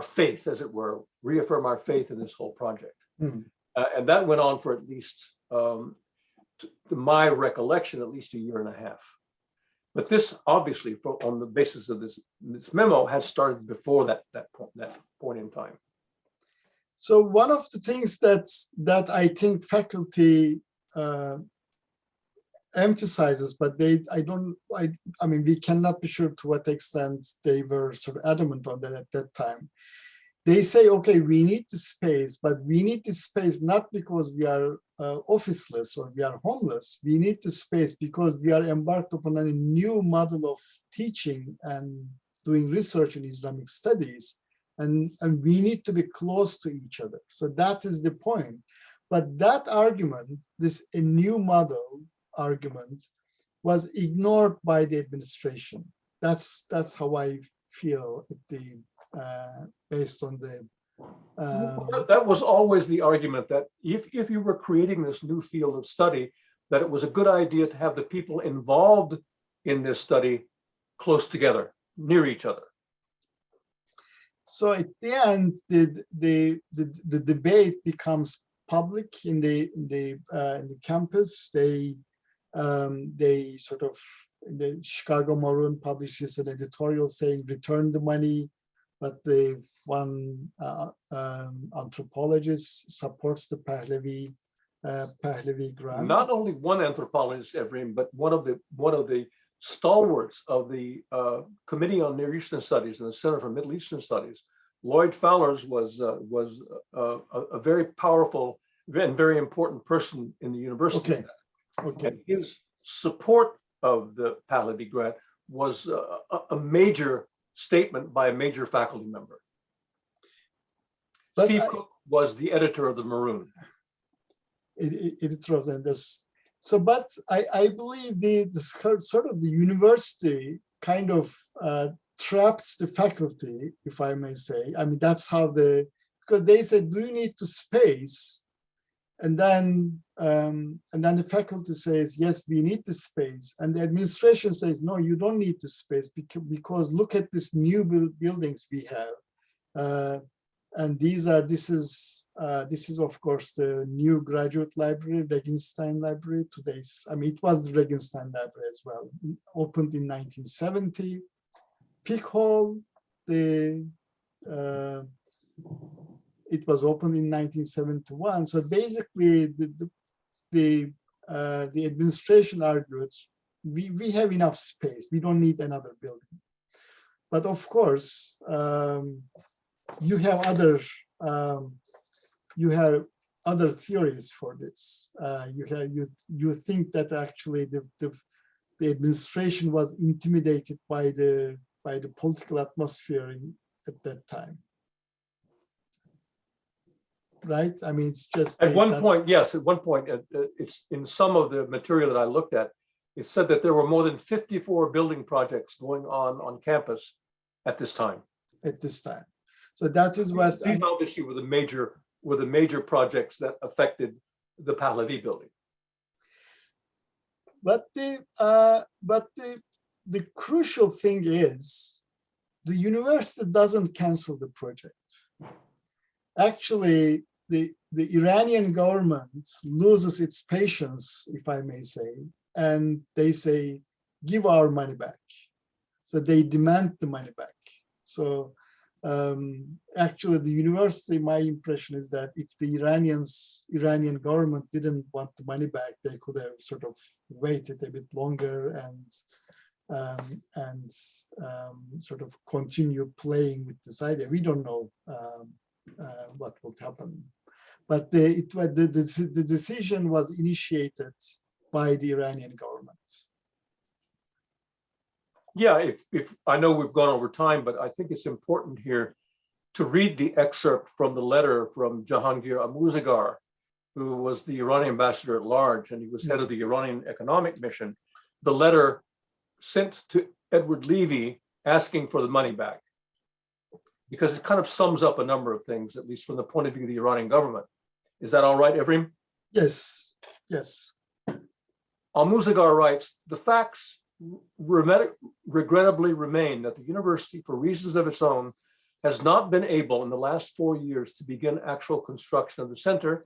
faith, as it were, reaffirm our faith in this whole project. And that went on for at least, to my recollection, at least a year and a half. But this, obviously, on the basis of this memo, has started before that point in time. So one of the things that I think faculty emphasizes, but I mean, we cannot be sure to what extent they were sort of adamant on that at that time. They say, okay, we need the space, but we need the space not because we are officeless or we are homeless, we need the space because we are embarked upon a new model of teaching and doing research in Islamic studies. And we need to be close to each other. So that is the point. But that argument, a new model argument, was ignored by the administration. That's how I feel based on the. That was always the argument that if you were creating this new field of study, that it was a good idea to have the people involved in this study close together, near each other. So at the end, the debate becomes public in the campus. They sort of, the Chicago Maroon publishes an editorial saying return the money, but the one anthropologist supports the Pahlavi grant. Not only one anthropologist, Evrim, but one of the stalwarts of the Committee on Near Eastern Studies and the Center for Middle Eastern Studies, Lloyd Fowlers was a very powerful and very important person in the university. Okay. Okay. And his support of the Pahlavi grant was a major statement by a major faculty member. Steve Cook was the editor of the Maroon. Editor of this. So, but I believe the sort of the university kind of traps the faculty, if I may say. I mean, that's how because they said, do you need to space? And then the faculty says, yes, we need the space. And the administration says, no, you don't need the space because look at this new buildings we have. And this is of course the new graduate library, Regenstein Library. It was the Regenstein Library as well, opened in 1970. Peak Hall, it was opened in 1971. So basically, the administration argued, we have enough space. We don't need another building. But of course, you have other theories for this. You think that actually the administration was intimidated by the political atmosphere at that time. Right? I mean, it's just at one point, yes. At one point, it's in some of the material that I looked at. It said that there were more than 54 building projects going on campus at this time. At this time, so that is what. These obviously were the major projects that affected the Pahlavi building. But the crucial thing is, the university doesn't cancel the project. Actually, the Iranian government loses its patience, if I may say, and they say, give our money back. So they demand the money back. So actually the university, my impression is that if the Iranian government didn't want the money back, they could have sort of waited a bit longer and sort of continue playing with this idea. We don't know what will happen. But the decision was initiated by the Iranian government. Yeah, if I know we've gone over time, but I think it's important here to read the excerpt from the letter from Jahangir Amuzagar, who was the Iranian ambassador at large, and he was head of the Iranian economic mission. The letter sent to Edward Levy asking for the money back, because it kind of sums up a number of things, at least from the point of view of the Iranian government. Is that all right, Evrim? Yes, yes. Al-Muzagar writes, the facts regrettably remain that the university, for reasons of its own, has not been able in the last 4 years to begin actual construction of the center,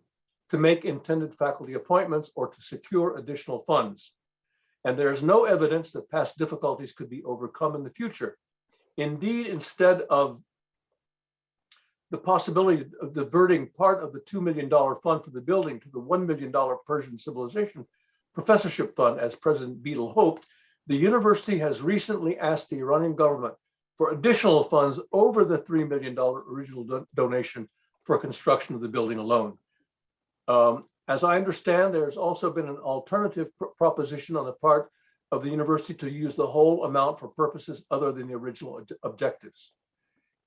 to make intended faculty appointments, or to secure additional funds. And there is no evidence that past difficulties could be overcome in the future. Indeed, instead of the possibility of diverting part of the $2 million fund for the building to the $1 million Persian Civilization Professorship Fund, as President Beadle hoped, the university has recently asked the Iranian government for additional funds over the $3 million original donation for construction of the building alone. As I understand, there's also been an alternative proposition on the part of the university to use the whole amount for purposes other than the original objectives.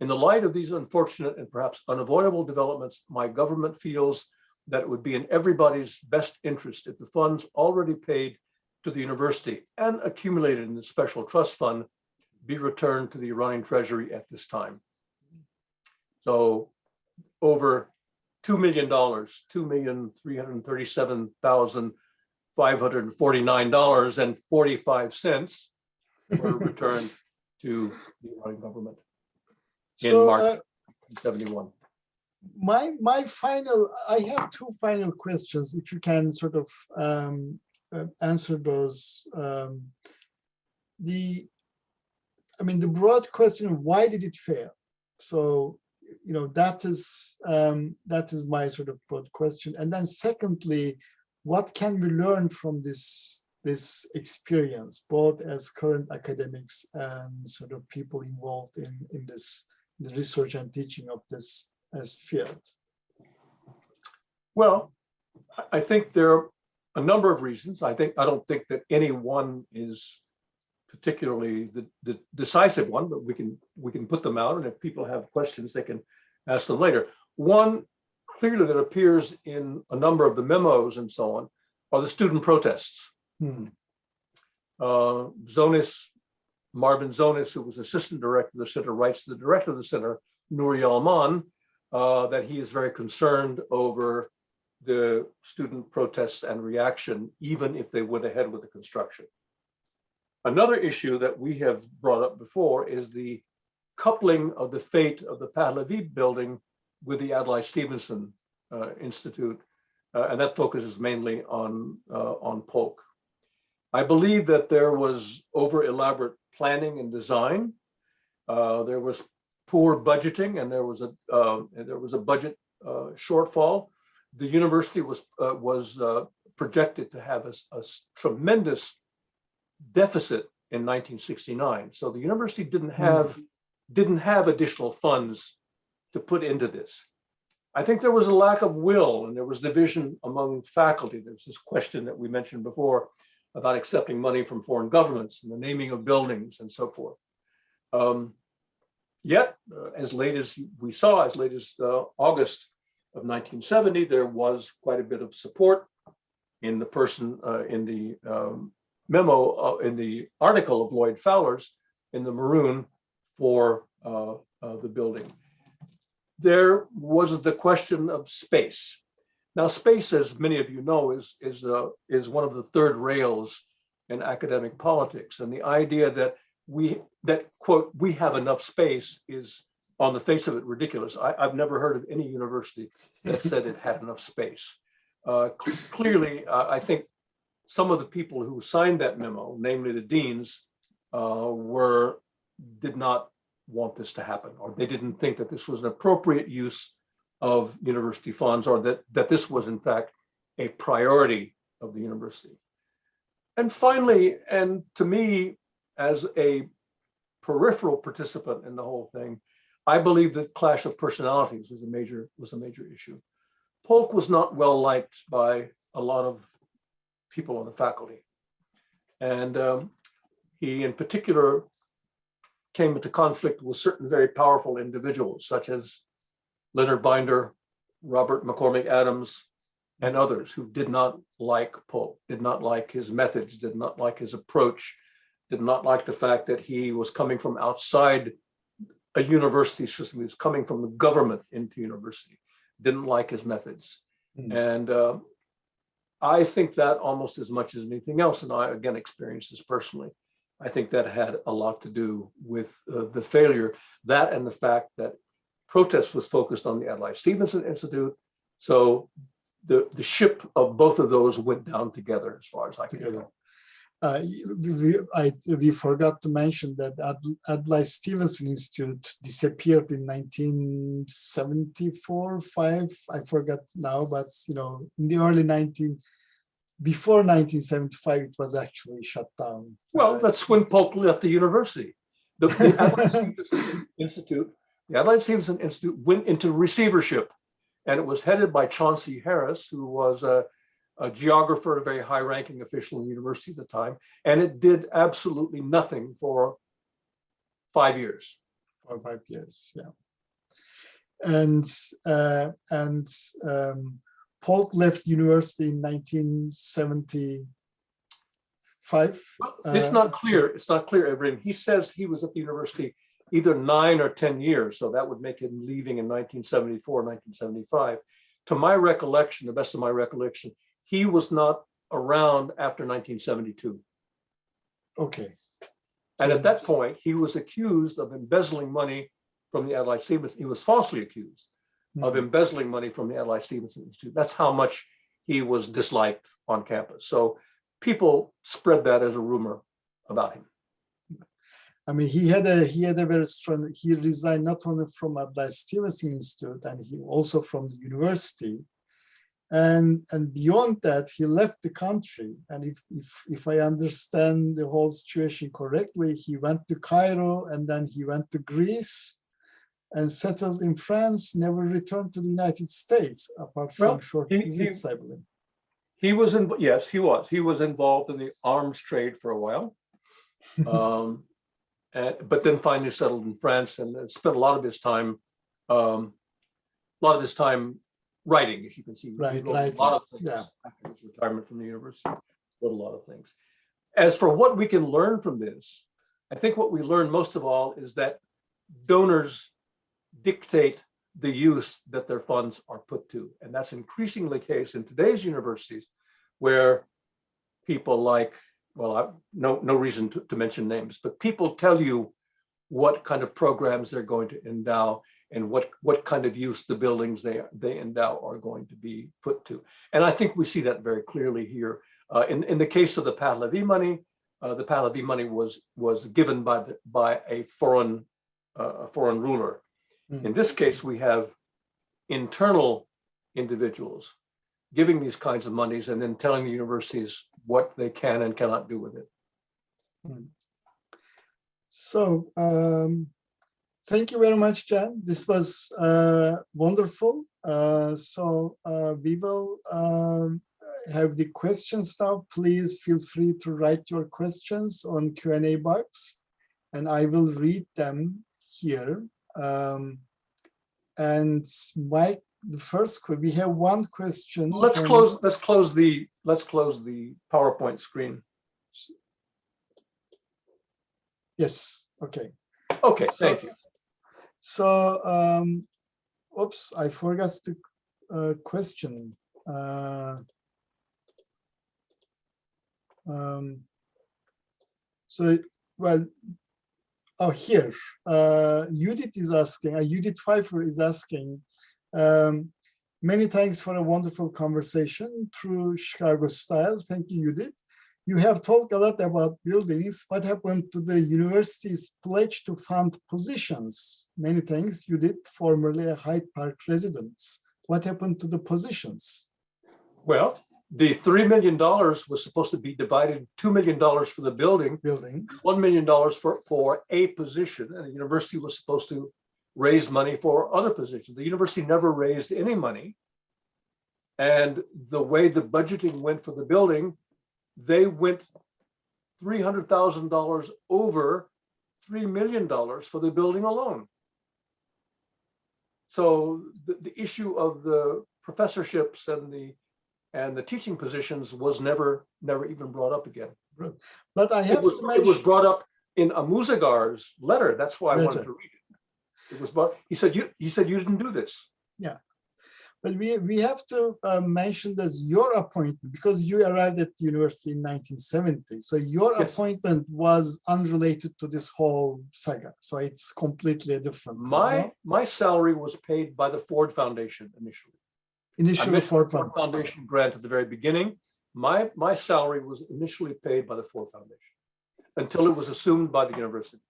In the light of these unfortunate and perhaps unavoidable developments, my government feels that it would be in everybody's best interest if the funds already paid to the university and accumulated in the special trust fund be returned to the Iranian treasury at this time. So over $2 million, $2,337,549.45 were returned to the Iranian government in March 1971. My final, I have two final questions, if you can sort of answer those. The broad question, why did it fail? So, that is my sort of broad question. And then secondly, what can we learn from this experience, both as current academics and sort of people involved in the research and teaching of this as field? Well, I think there are a number of reasons. I don't think that any one is particularly the decisive one, but we can put them out, and if people have questions, they can ask them later. One clearly that appears in a number of the memos and so on are the student protests. Marvin Zonis, who was assistant director of the center, writes to the director of the center, Nouri Alman, that he is very concerned over the student protests and reaction, even if they went ahead with the construction. Another issue that we have brought up before is the coupling of the fate of the Pahlavi building with the Adlai Stevenson Institute, and that focuses mainly on Polk. I believe that there was over elaborate planning and design. There was poor budgeting, and there was a budget shortfall. The university was projected to have a tremendous deficit in 1969. So the university didn't have additional funds to put into this. I think there was a lack of will, and there was division among faculty. There's this question that we mentioned before about accepting money from foreign governments and the naming of buildings and so forth. Yet, as late as we saw, as late as August of 1970, there was quite a bit of support in the person, in the memo, in the article of Lloyd Fowler's in the Maroon for the building. There was the question of space. Now, space, as many of you know, is one of the third rails in academic politics, and the idea that quote, we have enough space is, on the face of it, ridiculous. I've never heard of any university that said it had enough space. Clearly, I think some of the people who signed that memo, namely the deans, did not want this to happen, or they didn't think that this was an appropriate use of university funds, or that this was in fact a priority of the university. And finally, and to me, as a peripheral participant in the whole thing, I believe that clash of personalities was a major issue. Polk was not well liked by a lot of people on the faculty, and he in particular came into conflict with certain very powerful individuals, such as Leonard Binder, Robert McCormick Adams, and others who did not like Polk, did not like his methods, did not like his approach, did not like the fact that he was coming from outside a university system. He was coming from the government into university, didn't like his methods. And I think that almost as much as anything else, and I again experienced this personally, I think that had a lot to do with the failure, that and the fact that protest was focused on the Adlai Stevenson Institute. So the ship of both of those went down together, as far as I can tell. We forgot to mention that Adlai Stevenson Institute disappeared in 1974, 5. I forgot now, but in the early before 1975, it was actually shut down. Well, that's when Polk left the university. The Adlai Stevenson Institute went into receivership, and it was headed by Chauncey Harris, who was a geographer, a very high-ranking official in the university at the time, and it did absolutely nothing for 5 years. For 5 years, yeah. And Polk left university in 1975. It's not clear. It's not clear, Evrim. He says he was at the university either 9 or 10 years, so that would make him leaving in 1974, 1975. To my recollection, the best of my recollection, he was not around after 1972. Okay. And at that point, he was accused of embezzling money from the Adlai Stevenson. He was falsely accused of embezzling money from the Adlai Stevenson Institute. That's how much he was disliked on campus. So people spread that as a rumor about him. I mean, he had a very strong. He resigned not only from Adlai Stevenson Institute, and he also from the university. And beyond that, he left the country. And if I understand the whole situation correctly, he went to Cairo, and then he went to Greece and settled in France, never returned to the United States, apart from short visits, I believe. He was involved in the arms trade for a while, but then finally settled in France and spent a lot of his time writing, as you can see. Right, a lot of things after his retirement from the university. Wrote a lot of things. As for what we can learn from this, I think what we learn most of all is that donors dictate the use that their funds are put to. And that's increasingly the case in today's universities, where people like, well, no reason to mention names, but people tell you what kind of programs they're going to endow and what kind of use the buildings they endow are going to be put to. And I think we see that very clearly here. In the case of the Pahlavi money was given by a foreign ruler. In this case, we have internal individuals giving these kinds of monies and then telling the universities what they can and cannot do with it. So thank you very much, Jan. This was wonderful. We will have the questions now. Please feel free to write your questions on Q&A box, and I will read them here. And Mike, we have one question. Let's close the PowerPoint screen. Yes. Okay. Okay. Thank you. So, oops, I forgot the question. Here, Judith is asking, Judith Pfeiffer is asking, many thanks for a wonderful conversation through Chicago style. Thank you, Judith. You have talked a lot about buildings. What happened to the university's pledge to fund positions? Many thanks, Judith, formerly a Hyde Park resident. What happened to the positions? Well, the $3 million was supposed to be divided, $2 million for the building, $1 million for a position, and the university was supposed to raise money for other positions. The university never raised any money, and the way the budgeting went for the building, they went $300,000 over $3 million for the building alone. So the issue of the professorships and the teaching positions was never even brought up again. But I have to mention, it was brought up in Amuzagar's letter. That's why I wanted to read it. It was brought. He said you didn't do this. Yeah, but we have to mention this your appointment, because you arrived at the university in 1970. So your appointment was unrelated to this whole saga. So it's completely different. My salary was paid by the Ford Foundation initially. Ford Foundation grant at the very beginning. My salary was initially paid by the Ford Foundation until it was assumed by the university.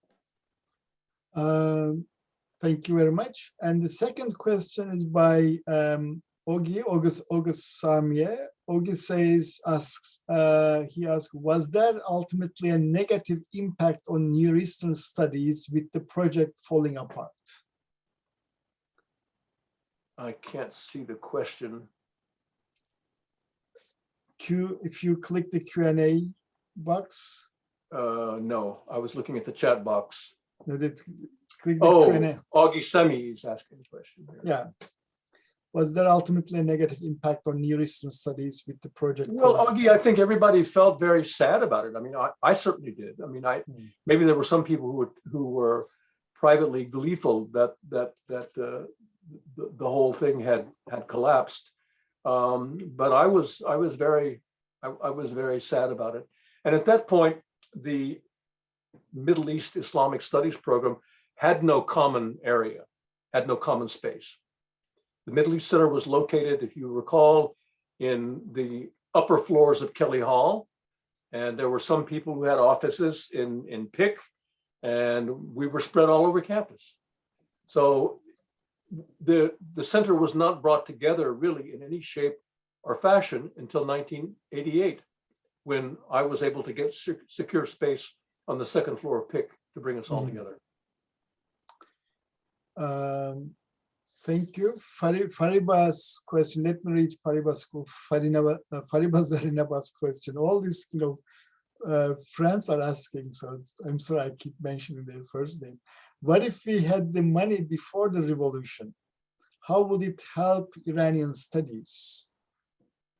Thank you very much. And the second question is by August Samye. August asks, was there ultimately a negative impact on Near Eastern studies with the project falling apart? I can't see the question. If you click the Q&A box, No, I was looking at the chat box. no, click the Oh, Q&A. Augie Semi is asking a question here. Yeah. Was there ultimately a negative impact on Near Eastern studies with the project? Well, Augie, I think everybody felt very sad about it. I mean, I certainly did. I mean, maybe there were some people who were privately gleeful that the whole thing had collapsed. But I was very sad about it. And at that point, the Middle East Islamic Studies program had no common area, had no common space. The Middle East Center was located, if you recall, in the upper floors of Kelly Hall. And there were some people who had offices in PIC, and we were spread all over campus. So the center was not brought together really in any shape or fashion until 1988, when I was able to get secure space on the second floor of PIC to bring us all together. Thank you. Fariba's question. Let me read Fariba's question. All these, friends are asking, so I'm sorry I keep mentioning their first name. What if we had the money before the revolution? How would it help Iranian studies?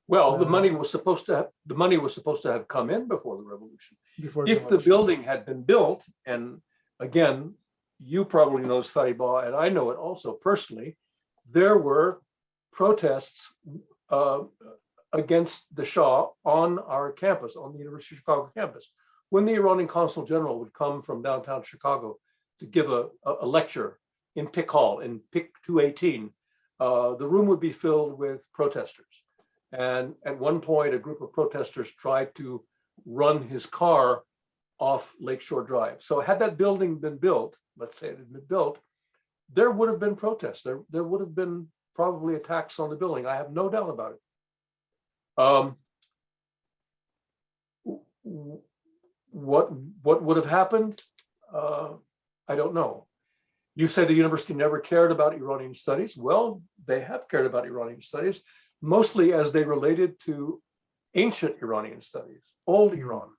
Well, the money was supposed to have come in before the revolution. If the building had been built, and again, you probably know Fariba, and I know it also personally, there were protests against the Shah on our campus, on the University of Chicago campus. When the Iranian Consul General would come from downtown Chicago to give a lecture in PIC Hall, in PIC 218, the room would be filled with protesters. And at one point, a group of protesters tried to run his car off Lakeshore Drive. So had that building been built, let's say it had been built, there would have been protests. There would have been probably attacks on the building. I have no doubt about it. What would have happened? I don't know. You say the university never cared about Iranian studies. Well, they have cared about Iranian studies, mostly as they related to ancient Iranian studies, old Iran.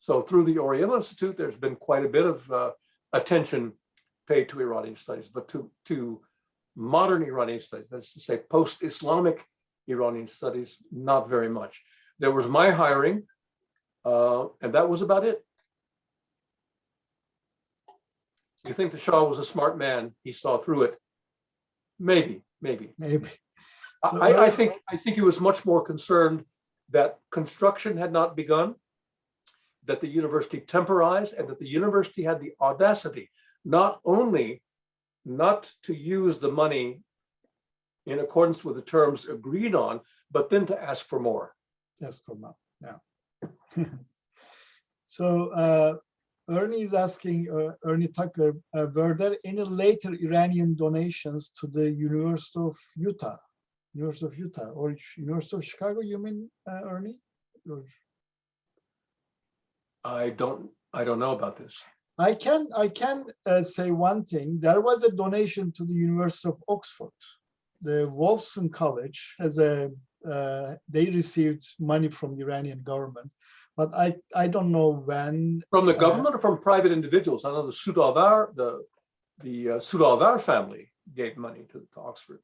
So through the Oriental Institute, there's been quite a bit of attention paid to Iranian studies, but to modern Iranian studies, that's to say post-Islamic Iranian studies, not very much. There was my hiring, and that was about it. You think the Shah was a smart man? He saw through it. Maybe. So, I think he was much more concerned that construction had not begun, that the university temporized, and that the university had the audacity not only not to use the money in accordance with the terms agreed on, but then to ask for more. Ask for more, yeah. So Ernie is asking, Ernie Tucker, were there any later Iranian donations to the University of Utah? University of Utah or University of Chicago, you mean, Ernie? Or... I don't know about this. I can say one thing. There was a donation to the University of Oxford. The Wolfson College has they received money from the Iranian government, but I don't know when. From the government or from private individuals? I know the Sudavar, the Sudavar family gave money to Oxford.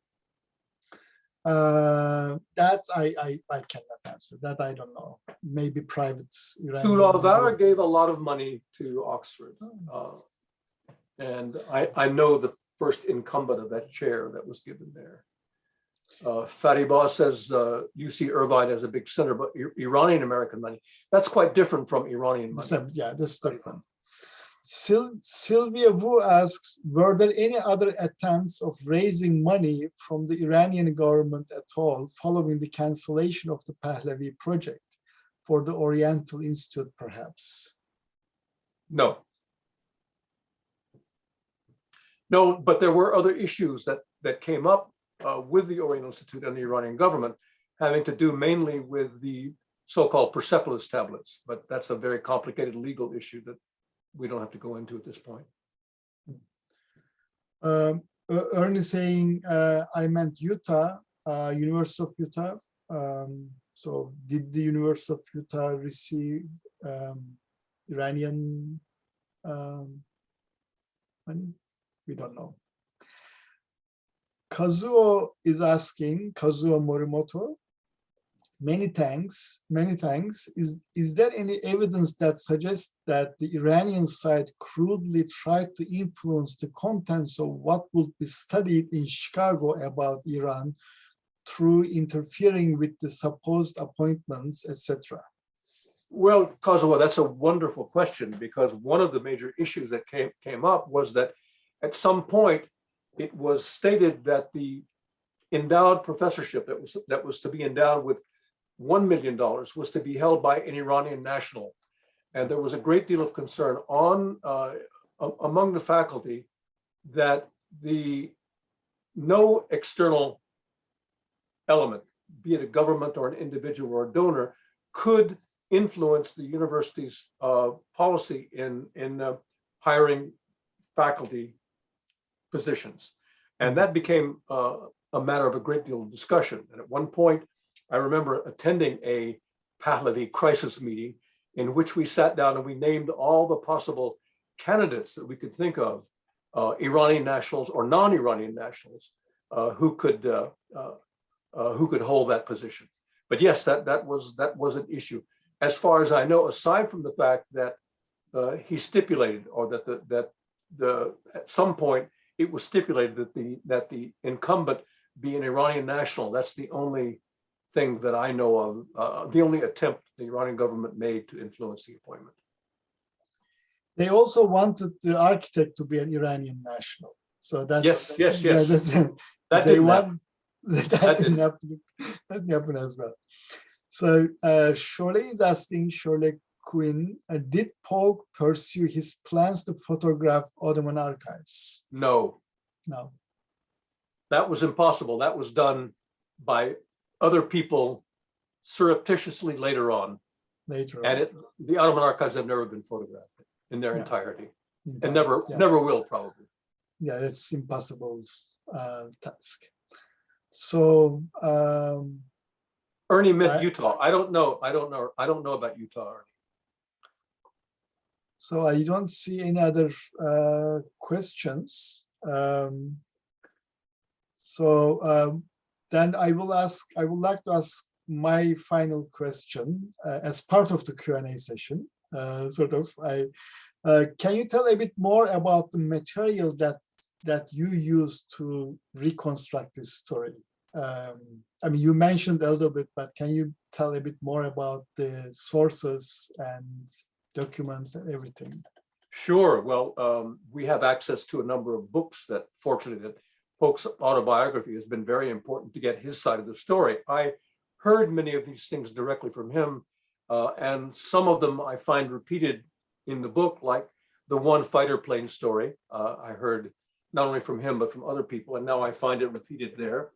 That I cannot answer. That I don't know. Maybe private. Sudavar gave a lot of money to Oxford, and I know the first incumbent of that chair that was given there. Fariba says UC Irvine has a big center, but Iranian American money, that's quite different from Iranian money. Yeah, this is different. Sylvia Wu asks, were there any other attempts of raising money from the Iranian government at all following the cancellation of the Pahlavi project for the Oriental Institute, perhaps? No, but there were other issues that came up with the Oriental Institute and the Iranian government, having to do mainly with the so-called Persepolis tablets, but that's a very complicated legal issue that we don't have to go into at this point. Ernie saying, I meant Utah, University of Utah. So did the University of Utah receive Iranian money? We don't know. Kazuo is asking, Kazuo Morimoto, many thanks. Is there any evidence that suggests that the Iranian side crudely tried to influence the contents of what would be studied in Chicago about Iran through interfering with the supposed appointments, etc.? Well, Kazuo, that's a wonderful question, because one of the major issues that came up was that at some point it was stated that the endowed professorship that was to be endowed with $1 million was to be held by an Iranian national. And there was a great deal of concern among the faculty that no external element, be it a government or an individual or a donor, could influence the university's policy in hiring faculty positions. And that became a matter of a great deal of discussion. And at one point, I remember attending a Pahlavi crisis meeting in which we sat down and we named all the possible candidates that we could think of, Iranian nationals or non-Iranian nationals, who could hold that position. But yes, that was an issue. As far as I know, aside from the fact that he stipulated, or that at some point it was stipulated that the incumbent be an Iranian national. That's the only thing that I know of, the only attempt the Iranian government made to influence the appointment. They also wanted the architect to be an Iranian national. So that's yes. Yeah, That they didn't want happen. that didn't happen as well. So Shirley is asking, Shirley Quinn, did Paul pursue his plans to photograph Ottoman archives? No, that was impossible. That was done by other people surreptitiously later on. And the Ottoman archives have never been photographed in their entirety, and never will, probably. Yeah, it's impossible task. So Ernie meant Utah. I don't know about Utah, Ernie. So I don't see any other questions. Then I would like to ask my final question as part of the Q&A session. Can you tell a bit more about the material that you used to reconstruct this story? I mean, you mentioned a little bit, but can you tell a bit more about the sources and documents and everything? Sure. Well, we have access to a number of books that, fortunately, that Polk's autobiography has been very important to get his side of the story. I heard many of these things directly from him, and some of them I find repeated in the book, like the one fighter plane story. I heard not only from him, but from other people, and now I find it repeated there.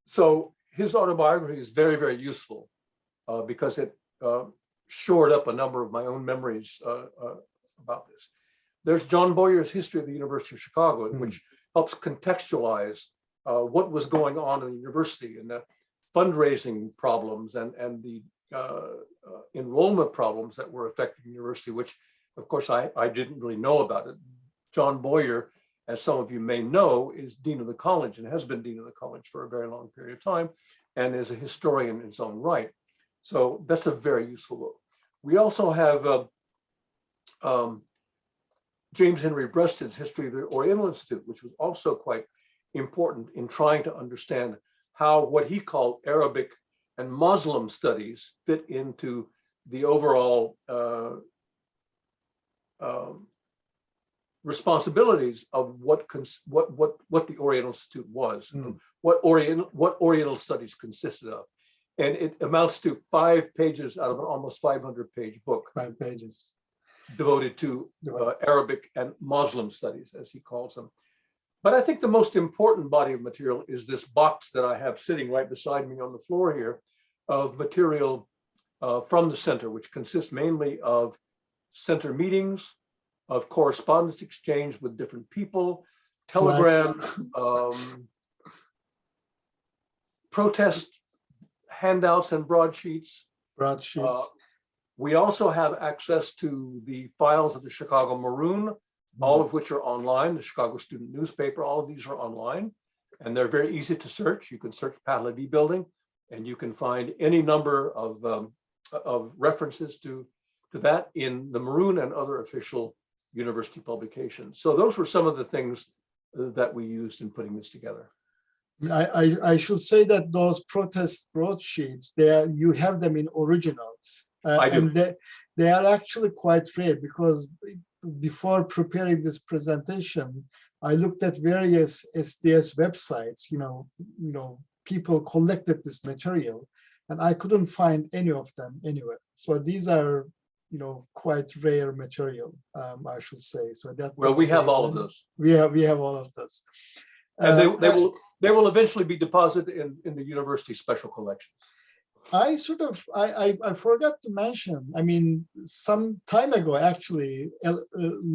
So his autobiography is very, very useful because it shored up a number of my own memories about this. There's John Boyer's History of the University of Chicago, which helps contextualize what was going on in the university and the fundraising problems and the enrollment problems that were affecting the university, which of course I didn't really know about it. John Boyer, as some of you may know, is Dean of the College and has been Dean of the College for a very long period of time and is a historian in his own right. So that's a very useful book. We also have James Henry Breasted's History of the Oriental Institute, which was also quite important in trying to understand how what he called Arabic and Muslim studies fit into the overall responsibilities of what the Oriental Institute was, what Oriental studies consisted of. And it amounts to 5 pages out of an almost 500-page book. 5 pages. Devoted to Arabic and Muslim studies, as he calls them. But I think the most important body of material is this box that I have sitting right beside me on the floor here of material from the center, which consists mainly of center meetings, of correspondence exchange with different people, telegram, protest handouts and broadsheets. We also have access to the files of the Chicago Maroon, all of which are online, the Chicago Student Newspaper, all of these are online, and they're very easy to search. You can search Pahlavi building, and you can find any number of references to that in the Maroon and other official university publications. So those were some of the things that we used in putting this together. I should say that those protest broadsheets, you have them in originals. And they are actually quite rare, because before preparing this presentation, I looked at various SDS websites. People collected this material, and I couldn't find any of them anywhere. So these are, quite rare material, I should say. So that we have all of those. We have all of those, and they will eventually be deposited in the university special collections. I forgot to mention, some time ago, actually, a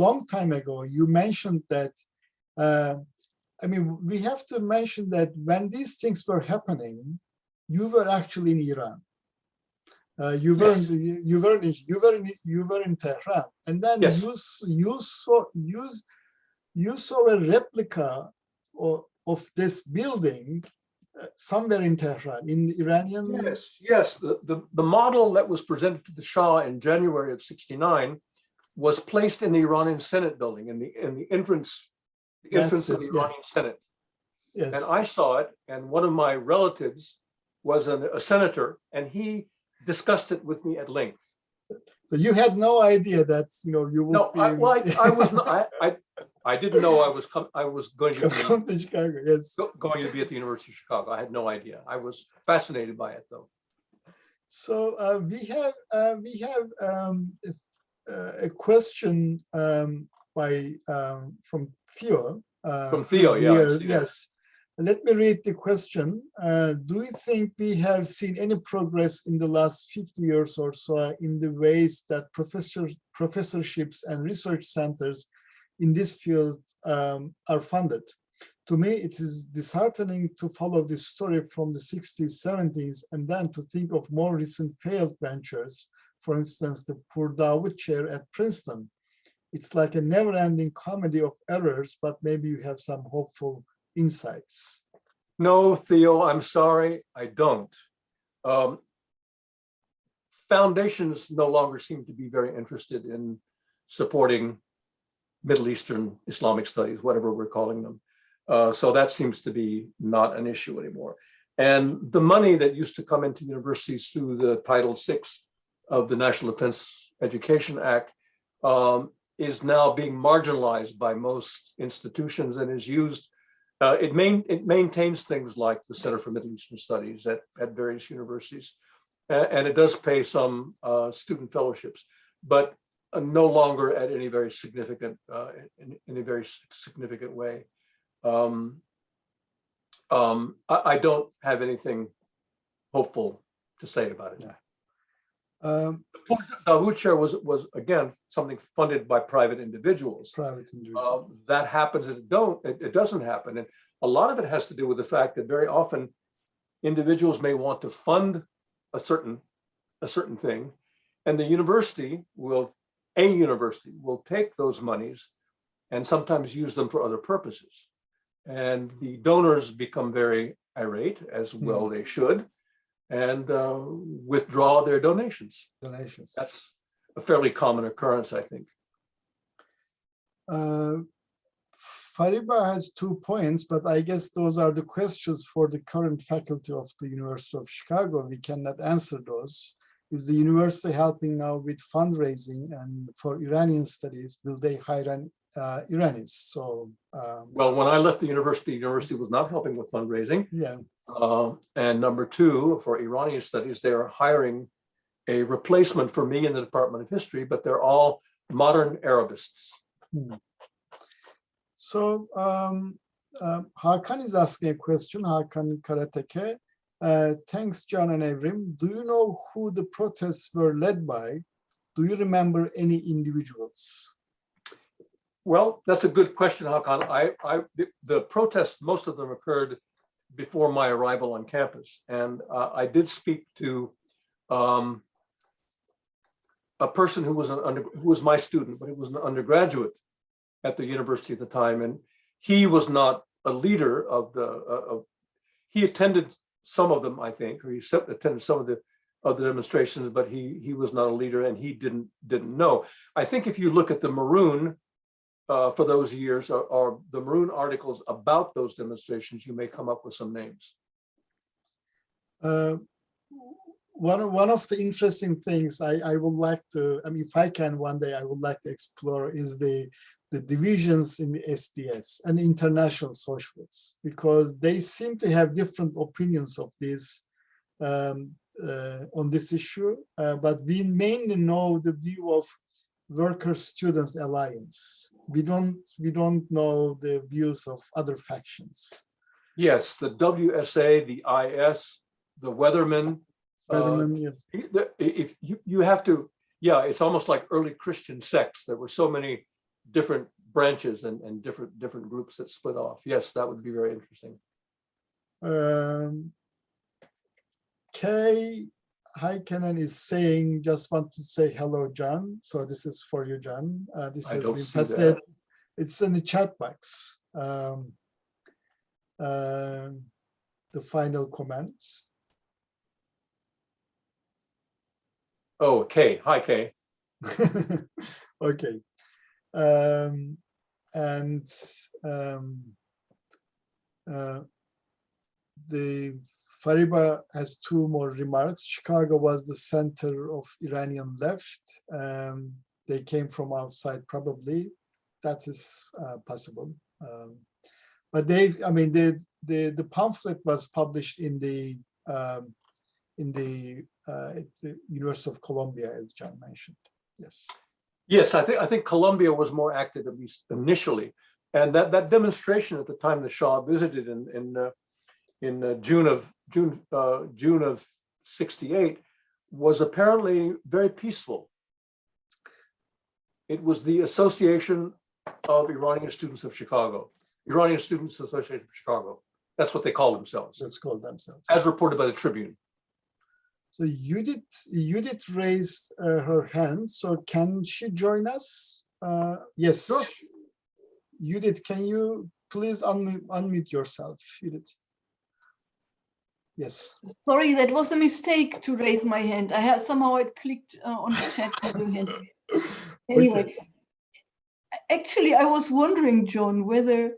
long time ago, you mentioned that, we have to mention that when these things were happening, you were actually in Iran. You were in Tehran, and then you saw a replica of this building somewhere in Tehran, in Iranian. Yes. The model that was presented to the Shah in January of '69 was placed in the Iranian Senate building, in the entrance of the Iranian Senate. Yes. And I saw it, and one of my relatives was a senator, and he discussed it with me at length. So you had no idea that you would be. I was not. I didn't know I was going to come to Chicago. Yes, going to be at the University of Chicago. I had no idea. I was fascinated by it, though. So we have a question from Theo. From Theo, yes. Let me read the question. Do you think we have seen any progress in the last 50 years or so in the ways that professorships and research centers in this field are funded? To me, it is disheartening to follow this story from the 60s, 70s, and then to think of more recent failed ventures. For instance, the Purdue chair at Princeton. It's like a never-ending comedy of errors, but maybe you have some hopeful insights. No, Theo, I'm sorry, I don't. Foundations no longer seem to be very interested in supporting Middle Eastern Islamic studies, whatever we're calling them. So that seems to be not an issue anymore. And the money that used to come into universities through the Title VI of the National Defense Education Act is now being marginalized by most institutions and is used. It maintains things like the Center for Middle Eastern Studies at various universities, and it does pay some student fellowships, but no longer at any very significant in a very significant way. I don't have anything hopeful to say about it. The Pahlavi chair was again something funded by private individuals. That happens, and it doesn't happen, and a lot of it has to do with the fact that very often individuals may want to fund a certain thing, and the university will take those monies and sometimes use them for other purposes, and the donors become very irate, as well they should, and withdraw their donations. That's a fairly common occurrence, I think. Fariba has 2 points, but I guess those are the questions for the current faculty of the University of Chicago. We cannot answer those. Is the university helping now with fundraising and for Iranian studies? Will they hire Iranis? So, well, when I left the university was not helping with fundraising. Yeah. And number 2, for Iranian studies, they are hiring a replacement for me in the Department of History, but they're all modern Arabists. So Hakan is asking a question, Hakan Karateke. Thanks, John and Evrim. Do you know who the protests were led by? Do you remember any individuals? Well, that's a good question, Hakan. The protests, most of them occurred before my arrival on campus. And I did speak to a person who was my student, but he was an undergraduate at the university at the time. And he was not a leader of he attended some of them, I think, or he attended some of the demonstrations, but he was not a leader and he didn't know. I think if you look at the Maroon for those years or the Maroon articles about those demonstrations, you may come up with some names. One of the interesting things I would like to, I mean, if I can one day, I would like to explore is the divisions in the SDS and international socialists, because they seem to have different opinions of this on this issue, but we mainly know the view of Workers' Students Alliance. We don't know the views of other factions. Yes, the WSA, the IS, the Weathermen. Yes. If you have to, yeah, it's almost like early Christian sects. There were so many different branches and different groups that split off. Yes, that would be very interesting. Kay Haikanen is saying, just want to say hello, John. So this is for you, John. This has been posted. It's in the chat box. The final comments. Oh, Kay. Hi, Kay. Okay. The Fariba has two more remarks. Chicago was the center of Iranian left. They came from outside, probably. That is possible. But the pamphlet was published in the University of Columbia, as John mentioned. Yes. Yes, I think Columbia was more active, at least initially, and that demonstration at the time the Shah visited in June of '68 was apparently very peaceful. It was the Association of Iranian Students of Chicago, Iranian Students Association of Chicago. That's what they call themselves. That's called themselves. As reported by the Tribune. So Judith raised her hand. So can she join us? Yes. Sure. Judith, can you please unmute yourself, Judith? Yes. Sorry, that was a mistake to raise my hand. I had somehow it clicked on the chat. Anyway, okay. Actually, I was wondering, John, whether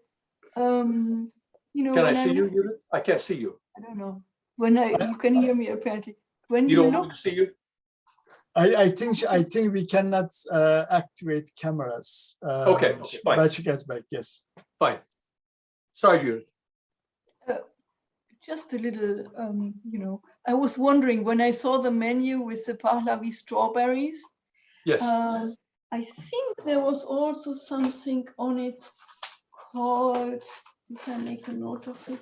Can I see you, Judith? I can't see you. I don't know. You can hear me apparently. When you don't want to see you? I think we cannot activate cameras. Okay, fine. But she gets back, yes. Fine. Sorry, Judith. Just a little, I was wondering when I saw the menu with the Pahlavi strawberries. Yes. I think there was also something on it called, if I make a note of it.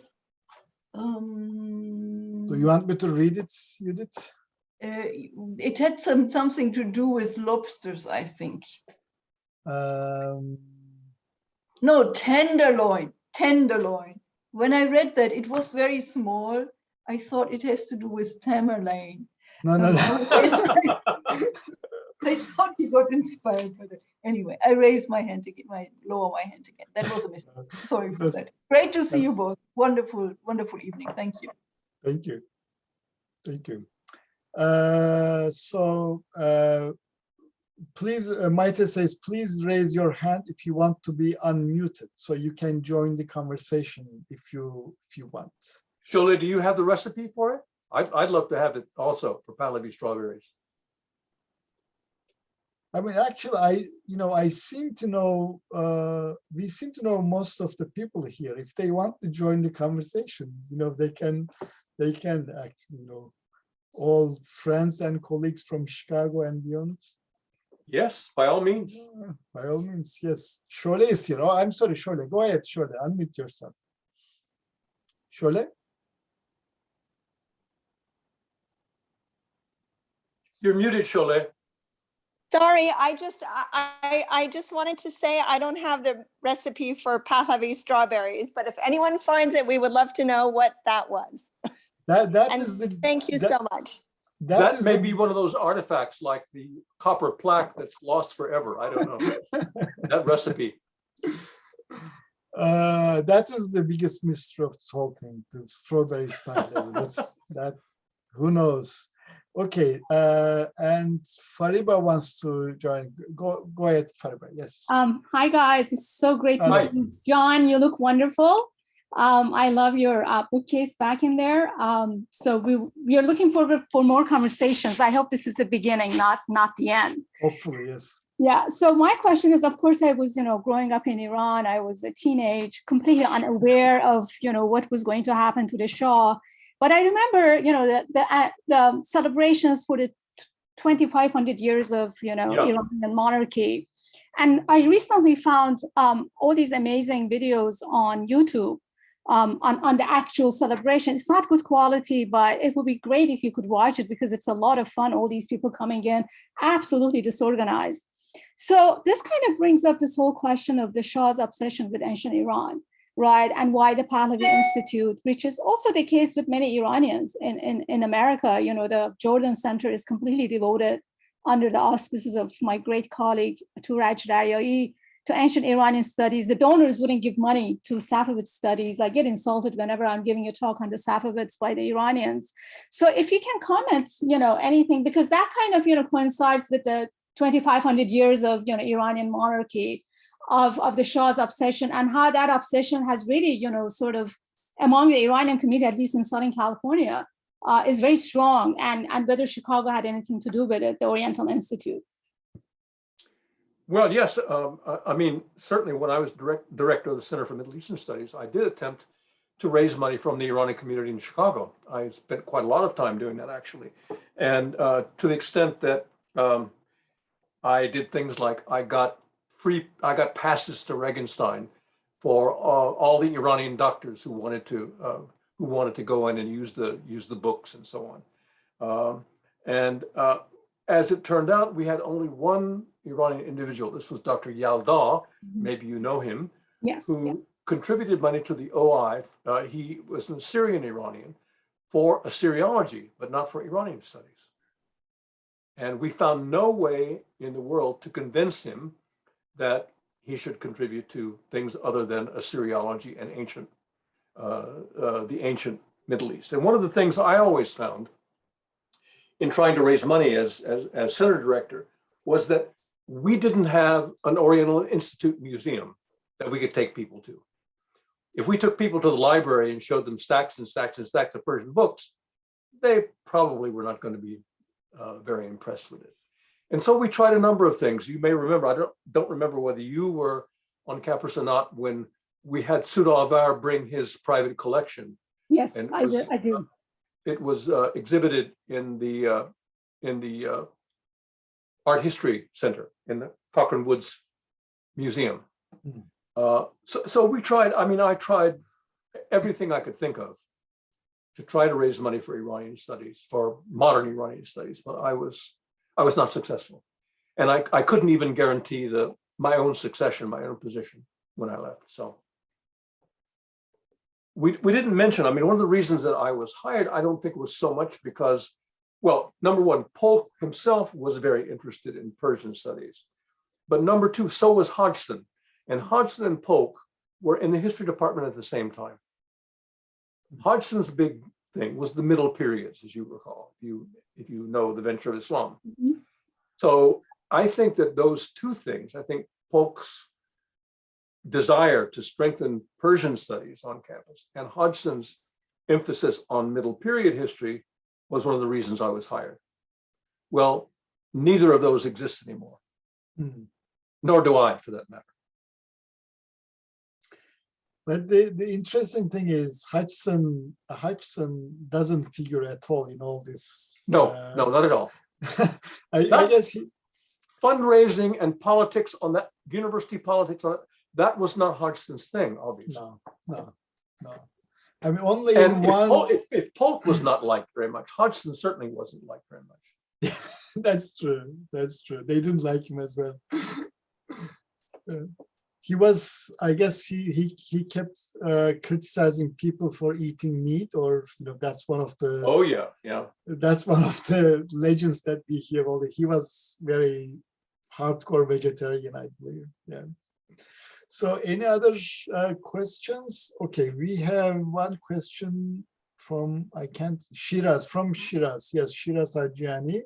Do you want me to read it, Judith? It had something to do with lobsters, I think. No, tenderloin. When I read that, it was very small. I thought it has to do with Tamerlane. No. I thought you got inspired by that. Anyway, I raised my hand again, lower my hand again. That was a mistake. Sorry for that. Great to see you both. Wonderful, wonderful evening. Thank you. Thank you. Please, Maite says, please raise your hand if you want to be unmuted, so you can join the conversation if you want. Shole, do you have the recipe for it? I'd love to have it also for Pahlavi strawberries. I mean, actually, I seem to know, we seem to know most of the people here. If they want to join the conversation, they can actually, all friends and colleagues from Chicago and beyond. Yes, by all means. By all means, yes. Shole is here. Oh, I'm sorry, Shole. Go ahead, Shole. Unmute yourself. Shole? You're muted, Shole. Sorry, I just wanted to say I don't have the recipe for Pahlavi strawberries, but if anyone finds it, we would love to know what that was. That And is the thank you so much. That may be one of those artifacts like the copper plaque that's lost forever. I don't know. That recipe. That is the biggest mystery of this whole thing, the strawberries Pahlavi. That who knows. Okay, and Fariba wants to join. Go ahead, Fariba. Yes. Hi guys, it's so great to Hi. see you. John, you look wonderful. I love your bookcase back in there. So we are looking forward for more conversations. I hope this is the beginning, not the end. Hopefully, yes. Yeah. So my question is, of course, I was, growing up in Iran. I was a teenage, completely unaware of, what was going to happen to the Shah. But I remember, the celebrations for the 2,500 years of, Iranian monarchy. And I recently found all these amazing videos on YouTube on the actual celebration. It's not good quality, but it would be great if you could watch it because it's a lot of fun. All these people coming in, absolutely disorganized. So this kind of brings up this whole question of the Shah's obsession with ancient Iran, right? And why the Pahlavi Institute, which is also the case with many Iranians in America. The Jordan Center is completely devoted under the auspices of my great colleague, Turaj Daryai, to ancient Iranian studies. The donors wouldn't give money to Safavid studies. I get insulted whenever I'm giving a talk on the Safavids by the Iranians. So if you can comment, anything, because that kind of, coincides with the 2,500 years of, Iranian monarchy, of the Shah's obsession, and how that obsession has really, sort of among the Iranian community, at least in Southern California, is very strong, and whether Chicago had anything to do with it, the Oriental Institute. Well, yes. I mean, certainly when I was director of the Center for Middle Eastern Studies, I did attempt to raise money from the Iranian community in Chicago. I spent quite a lot of time doing that, actually. And to the extent that I did things like I got passes to Regenstein for all the Iranian doctors who wanted to go in and use the books and so on. As it turned out, we had only one Iranian individual. This was Dr. Yalda, maybe you know him, Yes. who contributed money to the OI. He was an Syrian Iranian for Assyriology, but not for Iranian studies. And we found no way in the world to convince him that he should contribute to things other than Assyriology and the ancient Middle East. And one of the things I always found in trying to raise money as center director was that we didn't have an Oriental Institute museum that we could take people to. If we took people to the library and showed them stacks and stacks and stacks of Persian books, they probably were not going to be very impressed with it. And so we tried a number of things. You may remember, I don't remember whether you were on campus or not when we had Sudha Avar bring his private collection. Yes, And I do. It was exhibited in the Art History Center in the Cochrane Woods Museum. So we tried, I tried everything I could think of to try to raise money for Iranian studies, for modern Iranian studies, but I was not successful. And I couldn't even guarantee my own succession, my own position when I left. So we didn't mention, one of the reasons that I was hired, I don't think was so much because, well, number one, Polk himself was very interested in Persian studies. But number two, so was Hodgson. And Hodgson and Polk were in the history department at the same time. Hodgson's big thing was the Middle Periods, as you recall, if you know the venture of Islam. So I think that those two things, I think Polk's desire to strengthen Persian studies on campus and Hodgson's emphasis on Middle Period history was one of the reasons I was hired. Well, neither of those exist anymore, nor do I, for that matter. But the interesting thing is Hodgson doesn't figure at all in all this. No, not at all. I guess fundraising and politics on that, university politics on that was not Hodgson's thing, obviously. No. Only and in one. If Polk was not liked very much, Hodgson certainly wasn't liked very much. That's true. That's true. They didn't like him as well. He was, I guess, he kept criticizing people for eating meat, or that's one of the. Oh yeah, yeah. That's one of the legends that we hear. He was very hardcore vegetarian, I believe. Yeah. So, any other questions? Okay, we have one question from Shiraz, from Shiraz. Yes, Shiraz Arjiani.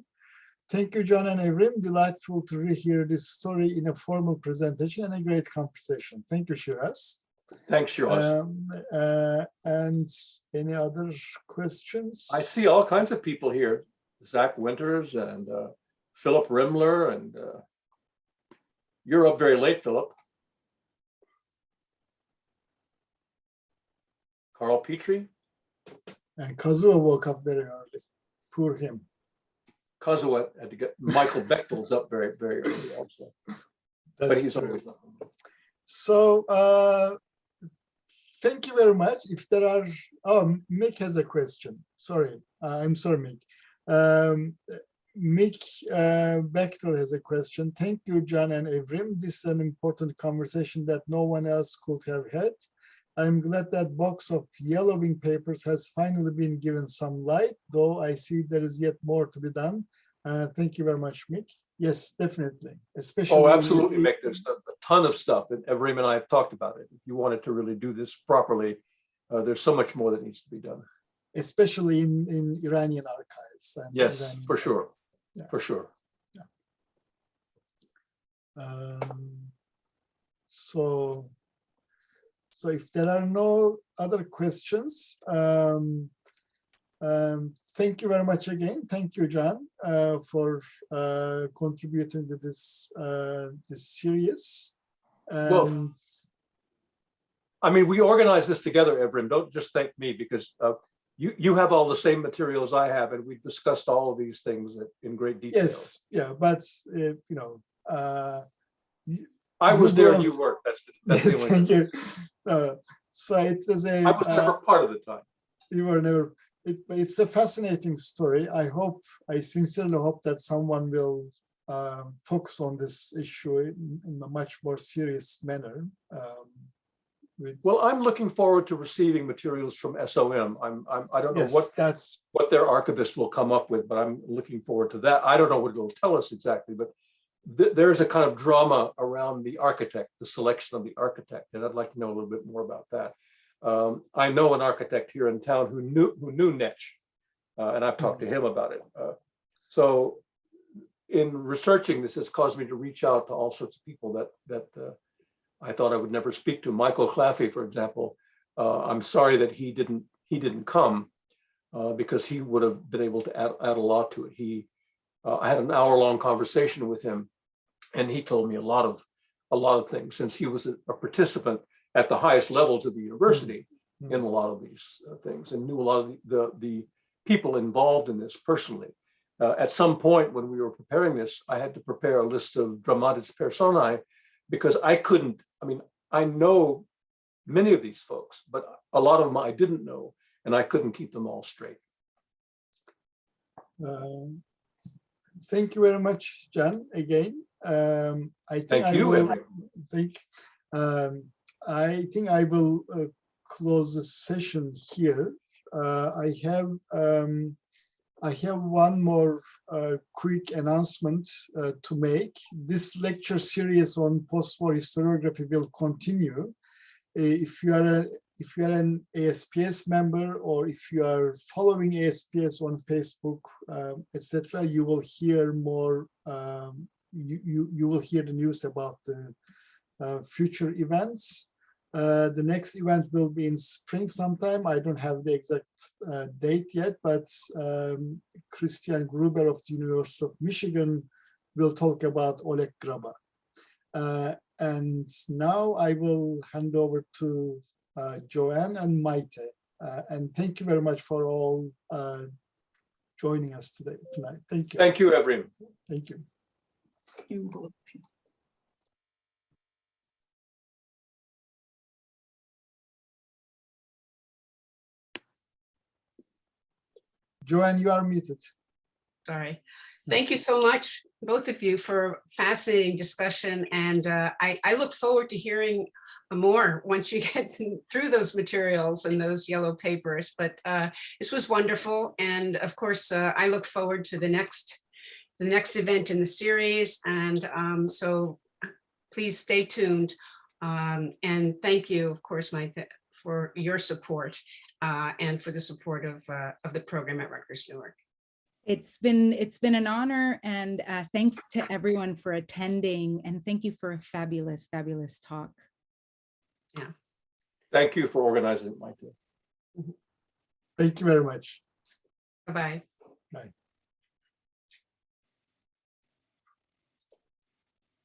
Thank you, John and Evrim. Delightful to rehear this story in a formal presentation and a great conversation. Thank you, Shiraz. Thanks, Shiraz. And any other questions? I see all kinds of people here. Zach Winters and Philip Rimler, and you're up very late, Philip. Carl Petrie. And Kazuo woke up very early. Poor him. Kazuo had to get Michael Bechtel's up very, very early also. But he's always up. So thank you very much. If there are, Mick has a question. Sorry, I'm sorry, Mick. Mick Bechtel has a question. Thank you, John and Evrim. This is an important conversation that no one else could have had. I'm glad that box of yellowing papers has finally been given some light, though I see there is yet more to be done. Thank you very much, Mick. Yes, definitely. Especially. Oh, absolutely, Mick. There's a ton of stuff, and Evrim and I have talked about it. If you wanted to really do this properly, there's so much more that needs to be done. Especially in Iranian archives. And yes, Iranian for sure. Yeah. For sure. Yeah. So if there are no other questions, thank you very much again. Thank you, John, for contributing to this series. Well, I mean, we organized this together, Evrim. Don't just thank me, because you have all the same materials I have, and we've discussed all of these things in great detail. Yes, yeah, but I was there and you weren't. That's yes, the only thank you. So it was I was never part of the time. You were never. It's a fascinating story. I sincerely hope that someone will focus on this issue in a much more serious manner. Well, I'm looking forward to receiving materials from SOM. I don't know what their archivist will come up with, but I'm looking forward to that. I don't know what it'll tell us exactly, but there's a kind of drama around the architect, the selection of the architect, and I'd like to know a little bit more about that. I know an architect here in town who knew Netsch, and I've talked to him about it. So in researching this, has caused me to reach out to all sorts of people that I thought I would never speak to. Michael Claffey, for example. I'm sorry that he didn't come because he would have been able to add a lot to it. I had an hour-long conversation with him, and he told me a lot of things, since he was a participant at the highest levels of the university in a lot of these things, and knew a lot of the people involved in this personally. At some point when we were preparing this, I had to prepare a list of dramatis personae, because I know many of these folks, but a lot of them I didn't know, and I couldn't keep them all straight. Thank you very much, John, again. I think I will close the session here. I have one more quick announcement to make. This lecture series on post-war historiography will continue. If you are an ASPS member, or if you are following ASPS on Facebook, etc., you will hear more. You will hear the news about the future events. The next event will be in spring sometime. I don't have the exact date yet, but Christian Gruber of the University of Michigan will talk about Oleg Graba. And now I will hand over to Joanne and Maite. And thank you very much for all joining us tonight. Thank you. Thank you, Evrim. Thank you. You both. Joanne, you are muted. Sorry. Thank you so much, both of you, for fascinating discussion. And I look forward to hearing more once you get through those materials and those yellow papers. But this was wonderful. And of course, I look forward to the next event in the series. And so please stay tuned. And thank you, of course, Mike, for your support and for the support of the program at Rutgers-Newark. It's been an honor, and thanks to everyone for attending, and thank you for a fabulous, fabulous talk. Yeah. Thank you for organizing it, Mike. Thank you very much. Bye-bye. Bye.